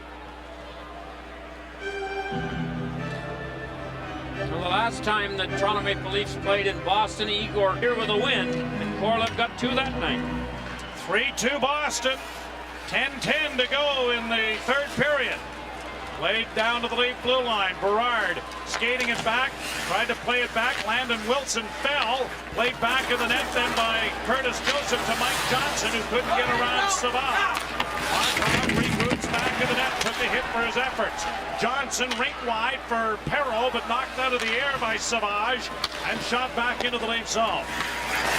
Well, the last time the Toronto Maple Leafs played in Boston, Igor here with a win, and Korolev got 2 that night. 3-2 Boston, 10-10 to go in the third period. Played down to the Leaf blue line. Berard skating it back, tried to play it back. Landon Wilson fell. Played back of the net then by Curtis Joseph to Mike Johnson, who couldn't get around Savard. Markov regroups back of the net, took a hit for his efforts. Johnson rink wide for Perreault, but knocked out of the air by Savage and shot back into the Leaf zone.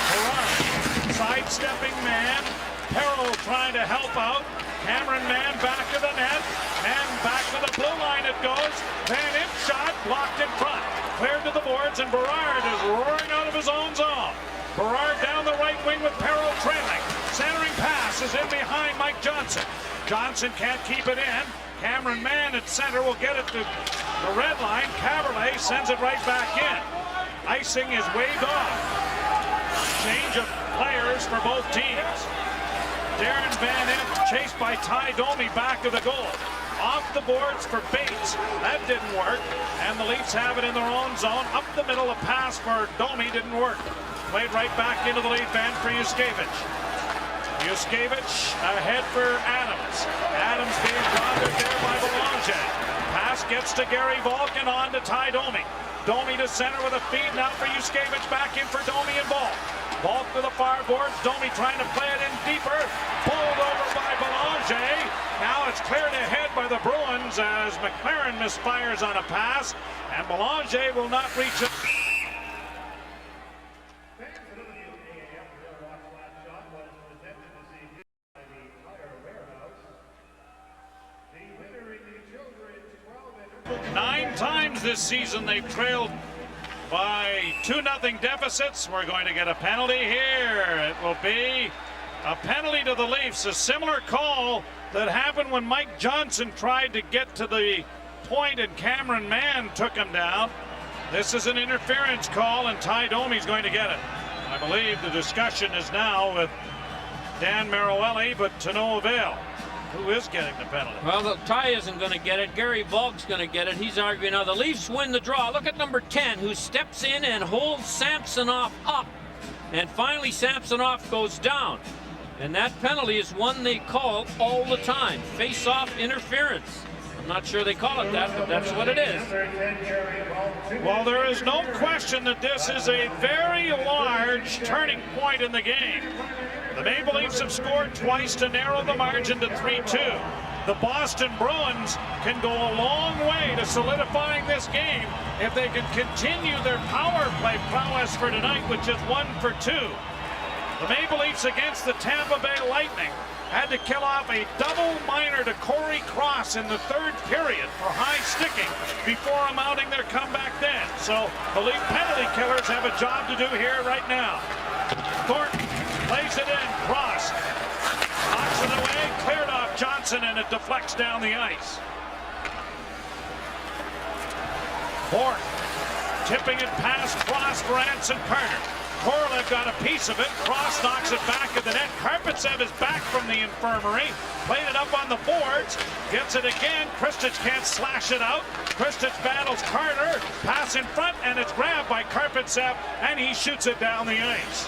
Berard, sidestepping man. Perreault trying to help out. Cameron Mann back of the net, and back to the blue line it goes. Van Imp shot, blocked in front. Cleared to the boards, and Berard is roaring out of his own zone. Berard down the right wing with Perreault trailing. Centering pass is in behind Mike Johnson. Johnson can't keep it in. Cameron Mann at center will get it to the red line. Kaberle sends it right back in. Icing is waved off. Change of players for both teams. Darren Van Imp chased by Ty Domi back of the goal. Off the boards for Bates. That didn't work. And the Leafs have it in their own zone. Up the middle, a pass for Domi didn't work. Played right back into the Leaf end for Yuskevich. Yuskevich ahead for Adams. Adams being bothered there by Belanger. Pass gets to Gary Volkin, on to Ty Domi. Domi to center with a feed now for Yuskevich. Back in for Domi and Volk. Volk to the far boards. Domi trying to play it in deeper. Pulled over by Belanger. Now it's cleared ahead by the Bruins as McLaren misfires on a pass. And Belanger will not reach it. Fans of the AAF will watch that shot was presented this evening by the Tire Repair times this season they've trailed by 2-0 deficits. We're going to get a penalty here. It will be a penalty to the Leafs, a similar call that happened when Mike Johnson tried to get to the point and Cameron Mann took him down. This is an interference call and Ty Domi's going to get it. I believe the discussion is now with Dan Maruelli, but to no avail. Who is getting the penalty? Well, the Ty isn't going to get it. Gary Volk's going to get it. He's arguing now the Leafs win the draw. Look at number 10, who steps in and holds Samsonov up. And finally Samsonov goes down. And that penalty is one they call all the time. Face-off interference. I'm not sure they call it that, but that's what it is. Well, there is no question that this is a very large turning point in the game. The Maple Leafs have scored twice to narrow the margin to 3-2. The Boston Bruins can go a long way to solidifying this game if they can continue their power play prowess for tonight, which is 1-for-2. The Maple Leafs against the Tampa Bay Lightning had to kill off a double minor to Corey Cross in the third period for high sticking before mounting their comeback then. So the Leaf penalty killers have a job to do here right now. Thornton plays it in. Cross knocks it away, cleared off Johnson, and it deflects down the ice. Bork tipping it past Cross for Anson Carter. Korolev got a piece of it. Cross knocks it back at the net. Karpatsev is back from the infirmary. Played it up on the boards. Gets it again. Kristich can't slash it out. Kristich battles Carter. Pass in front, and it's grabbed by Karpatsev, and he shoots it down the ice.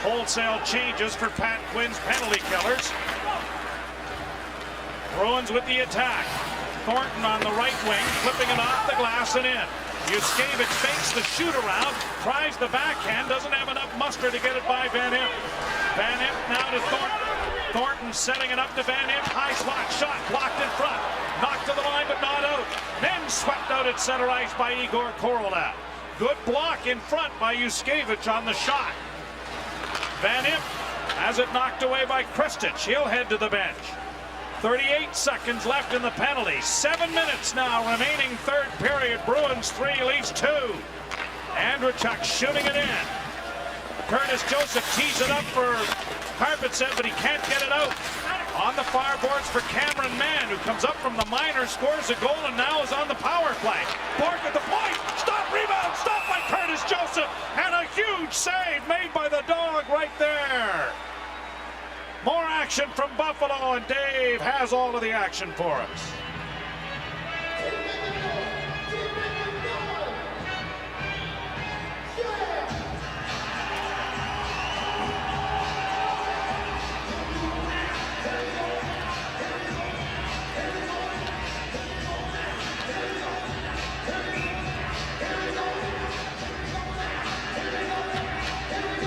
Wholesale changes for Pat Quinn's penalty killers. Bruins with the attack. Thornton on the right wing, flipping it off the glass and in. Yuskevich fakes the shoot around, tries the backhand, doesn't have enough muster to get it by Van Imp. Van Imp now to Thornton. Thornton setting it up to Van Imp. High slot shot, blocked in front. Knocked to the line, but not out. Then swept out at center ice by Igor Korolev. Good block in front by Yuskevich on the shot. Van Imp has it knocked away by Kristich. He'll head to the bench. 38 seconds left in the penalty. 7 minutes now remaining third period. Bruins 3, Leafs 2. Andrechuk shooting it in. Curtis Joseph tees it up for Karpatsev, but he can't get it out. On the far boards for Cameron Mann, who comes up from the minors, scores a goal, and now is on the power play. Bork at the point. Stop, rebound, stopped by Curtis Joseph, and a huge save made by the dog right there. More action from Buffalo, and Dave has all of the action for us.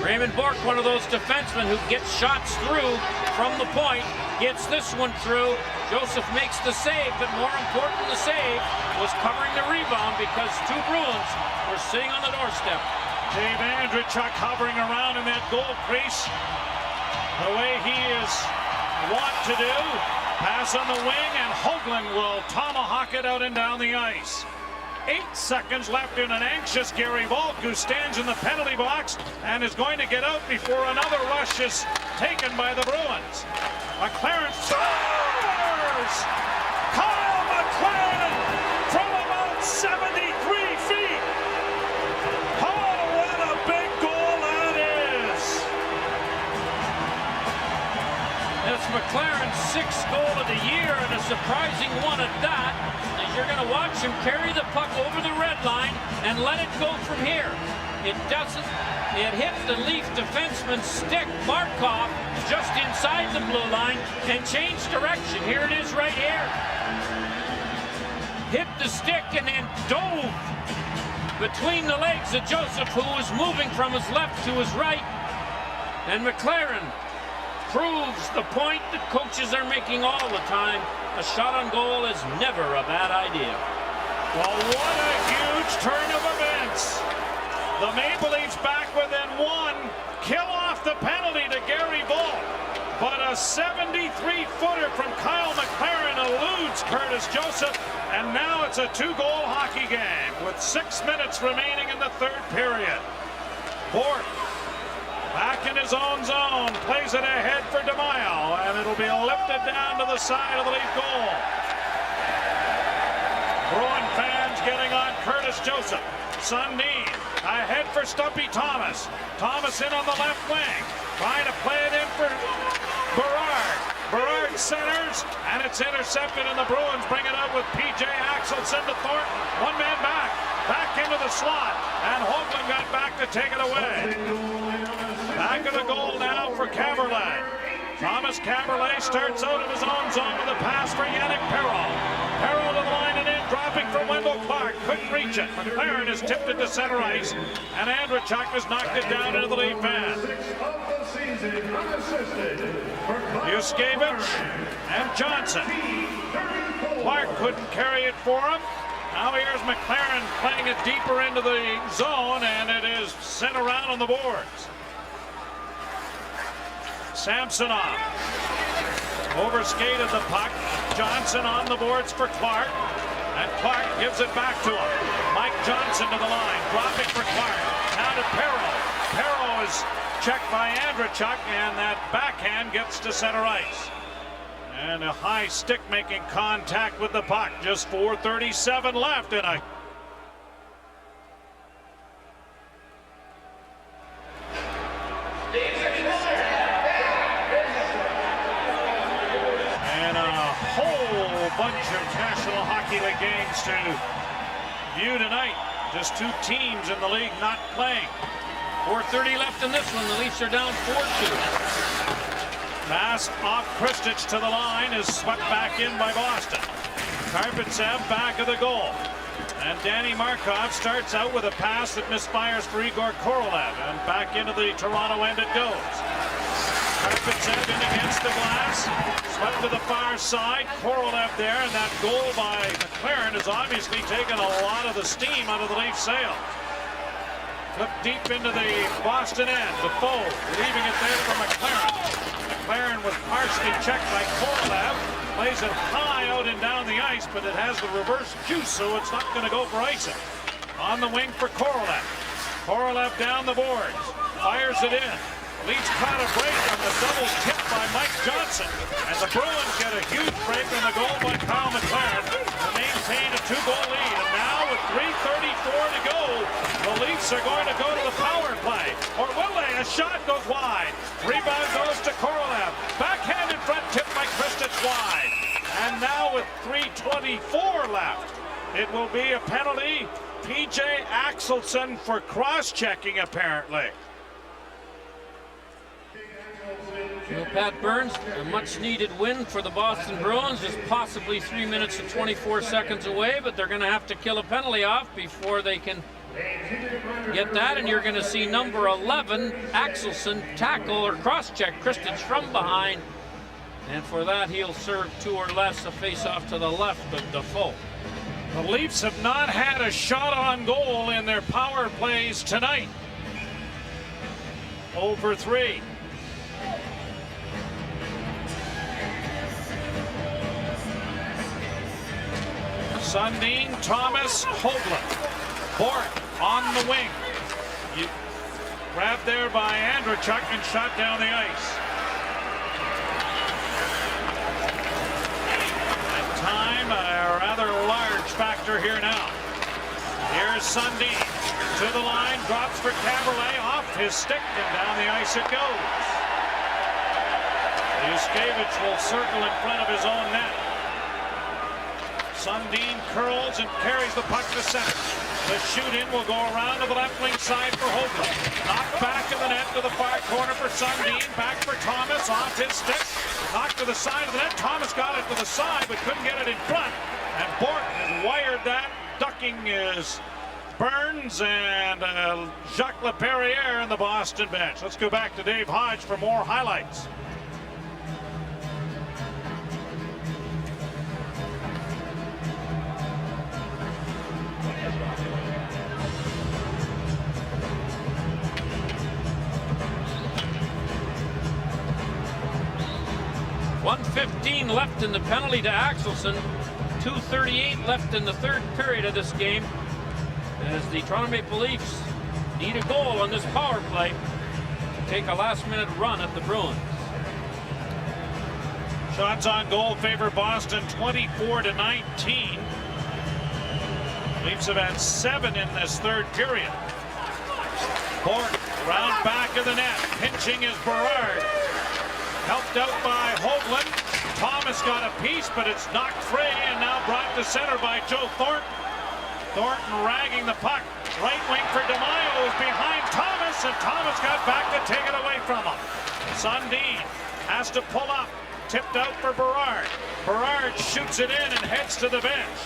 Raymond Bork, one of those defensemen who gets shots through from the point, gets this one through. Joseph makes the save, but more important than the save was covering the rebound because two Bruins were sitting on the doorstep. Dave Andrechuk hovering around in that goal crease the way he is wont to do. Pass on the wing, and Hoagland will tomahawk it out and down the ice. 8 seconds left in an anxious Gary Volk, who stands in the penalty box and is going to get out before another rush is taken by the Bruins. McLaren scores! Kyle McLaren from about 73 feet. Oh, what a big goal that is! It's McLaren's 6th goal of the year, and a surprising one at that. You're going to watch him carry the puck over the red line and let it go from here. It doesn't. It hit the Leaf defenseman's stick, Markov, just inside the blue line and changed direction. Here it is right here. Hit the stick and then dove between the legs of Joseph, who was moving from his left to his right. And McLaren proves the point that coaches are making all the time. A shot on goal is never a bad idea. Well, what a huge turn of events. The Maple Leafs back within one. Kill off the penalty to Gary Volk. but a 73-footer from Kyle McLaren eludes Curtis Joseph, and now it's a 2-goal hockey game with 6 minutes remaining in the third period. Bork back in his own zone, plays it ahead for DeMaio, and it'll be lifted down to the side of the Leaf goal. Bruin fans getting on Curtis Joseph. Sundin ahead for Stumpy Thomas. Thomas in on the left wing, trying to play it in for Berard. Berard centers, and it's intercepted, and the Bruins bring it out with P.J. Axelson to Thornton. One man back into the slot, and Hoagland got back to take it away. Back of the goal now for Caberlet. Thomas Caberlet starts out in his own zone with a pass for Yannick Perreault. Perreault to the line and in, dropping from Wendell Clark. Couldn't reach it. McLaren has tipped it to center ice, and Andrechuk has knocked it down into the Leaf end. Yuskevich and Johnson. Clark couldn't carry it for him. Now here's McLaren playing it deeper into the zone, and it is sent around on the boards. Samsonov overskated the puck. Johnson on the boards for Clark, and Clark gives it back to him. Mike Johnson to the line, dropping for Clark. Now to Perreault. Perreault is checked by Andrechuk, and that backhand gets to center ice. And a high stick making contact with the puck. Just 4:37 left in a bunch of National Hockey League games to view tonight. Just 2 teams in the league not playing. 4:30 left in this one. The Leafs are down 4-2. Pass off Kristich to the line is swept back in by Boston. Karpatsev back of the goal. And Danny Markov starts out with a pass that misfires for Igor Korolev. And back into the Toronto end it goes. Karpatsev in against the glass, swept to the far side. Korolev there, and that goal by McLaren has obviously taken a lot of the steam out of the Leaf sail. Flipped deep into the Boston end. Defoe leaving it there for McLaren. McLaren was partially checked by Korolev. Plays it high out and down the ice, but it has the reverse juice, so it's not going to go for icing. On the wing for Korolev. Korolev down the boards, fires it in. Leafs caught a break on the double tip by Mike Johnson, and the Bruins get a huge break on the goal by Kyle McLaren to maintain a 2-goal lead. And now with 3:34 to go, the Leafs are going to go to the power play. Or will they? A shot goes wide. Rebound goes to Korolev. Backhand in front, tipped by Kristich wide. And now with 3:24 left, it will be a penalty. P.J. Axelson for cross-checking, apparently. Well, Pat Burns, a much-needed win for the Boston Bruins is possibly 3 minutes and 24 seconds away, but they're going to have to kill a penalty off before they can get that, and you're going to see number 11, Axelson, tackle or cross-check Kristich from behind, and for that he'll serve 2 or less, a face-off to the left of Defoe. The Leafs have not had a shot on goal in their power plays tonight. 0 for 3. Sundin, Thomas, Hoagland. Bork on the wing. Grabbed there by Andrechuk and shot down the ice. And time, a rather large factor here now. Here's Sundin to the line, drops for Caberlet, off his stick, and down the ice it goes. Yuskevich will circle in front of his own net. Sundin curls and carries the puck to center. The shoot-in will go around to the left wing side for Hoagland. Knocked back in the net to the far corner for Sundin. Back for Thomas, off his stick. Knocked to the side of the net. Thomas got it to the side, but couldn't get it in front. And Bork has wired that. Ducking is Burns and Jacques Laperriere in the Boston bench. Let's go back to Dave Hodge for more highlights. 2:15 left in the penalty to Axelsson. 2:38 left in the third period of this game, as the Toronto Maple Leafs need a goal on this power play to take a last-minute run at the Bruins. Shots on goal favor Boston 24-19. Leafs have had 7 in this third period. Port around back of the net. Pinching is Berard. Helped out by Hoagland. Thomas got a piece, but it's knocked free and now brought to center by Joe Thornton. Thornton ragging the puck. Right wing for DeMaio is behind Thomas, and Thomas got back to take it away from him. Sundin has to pull up. Tipped out for Berard. Berard shoots it in and heads to the bench.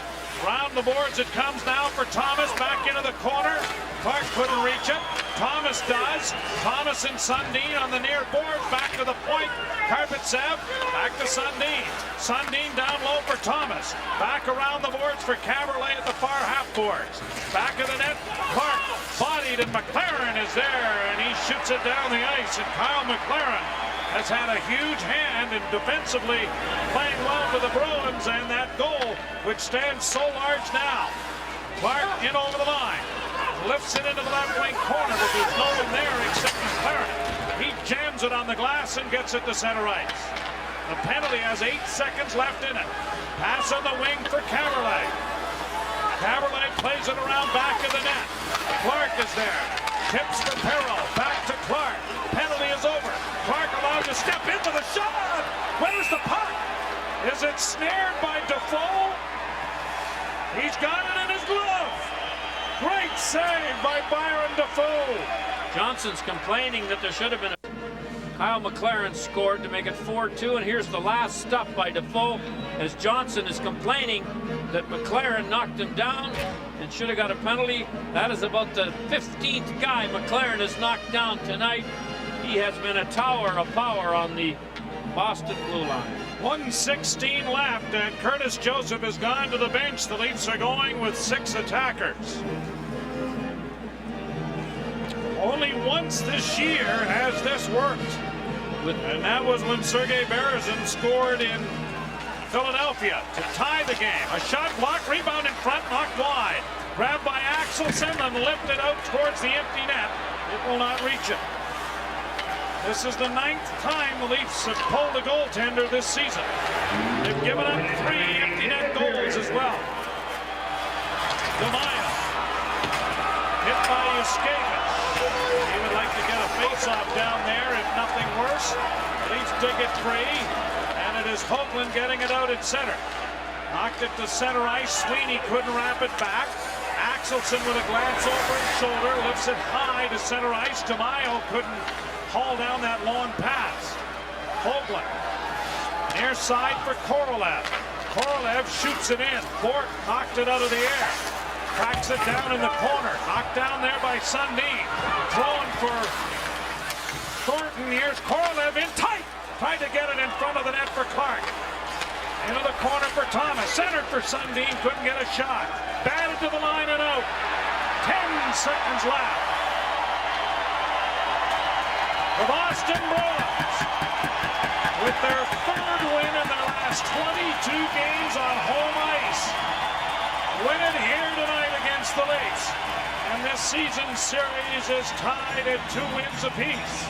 Round the boards it comes now for Thomas. Back into the corner. Clark couldn't reach it. Thomas does. Thomas and Sundin on the near board. Back to the point. Karpatsev. Back to Sundin. Sundin down low for Thomas. Back around the boards for Caberlet at the far half boards. Back of the net. Clark bodied and McLaren is there and he shoots it down the ice. And Kyle McLaren has had a huge hand in defensively playing well for the Bruins, and that goal, which stands so large now. Clark in over the line, lifts it into the left wing corner, but there's no one there except McLaren. He jams it on the glass and gets it to center ice. The penalty has 8 seconds left in it. Pass on the wing for Caberlet. Caberlet plays it around back of the net. Clark is there. Tips for Perreault. Back to Clark. Penalty is over. Clark allowed to step into the shot. Where's the puck? Is it snared by Defoe? He's got it in his glove. Great save by Byron Defoe. Johnson's complaining that there should have been a... Kyle McLaren scored to make it 4-2, and here's the last stop by Defoe as Johnson is complaining that McLaren knocked him down and should have got a penalty. That is about the 15th guy McLaren has knocked down tonight. He has been a tower of power on the Boston blue line. 1:16 left, and Curtis Joseph has gone to the bench. The Leafs are going with 6 attackers. Only once this year has this worked, and that was when Sergei Berezin scored in Philadelphia to tie the game. A shot blocked, rebound in front, knocked wide. Grabbed by Axelsson and lifted out towards the empty net. It will not reach it. This is the 9th time the Leafs have pulled a goaltender this season. They've given up 3 empty net goals as well. DeMaio hit by Yuskevich. He would like to get a face-off down there, if nothing worse. The Leafs dig it free, and it is Hoagland getting it out at center. Knocked it to center ice. Sweeney couldn't wrap it back. Axelsson with a glance over his shoulder lifts it high to center ice. DeMaio couldn't haul down that long pass. Hoagland near side for Korolev. Korolev shoots it in. Fort knocked it out of the air. Cracks it down in the corner. Knocked down there by Sundin. Throwing for Thornton. Here's Korolev in tight. Tried to get it in front of the net for Clark. Into the corner for Thomas. Centered for Sundin. Couldn't get a shot. Batted to the line and out. 10 seconds left. The Boston Bruins, with their 3rd win in their last 22 games on home ice, win it here tonight against the Leafs. And this season's series is tied at 2 wins apiece.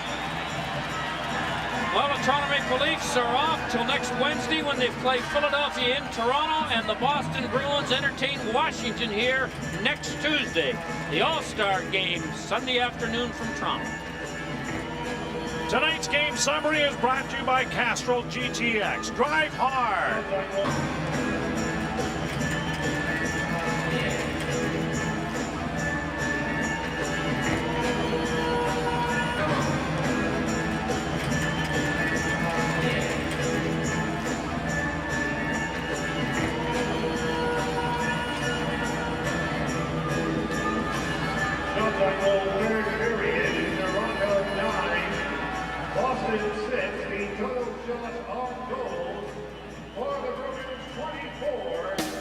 Well, the Toronto Maple Leafs are off till next Wednesday when they play Philadelphia in Toronto, and the Boston Bruins entertain Washington here next Tuesday. The All-Star Game, Sunday afternoon from Toronto. Tonight's game summary is brought to you by Castrol GTX. Drive hard. Third period, Toronto 9, Boston 6, the total shots on goal for the Bruins 24.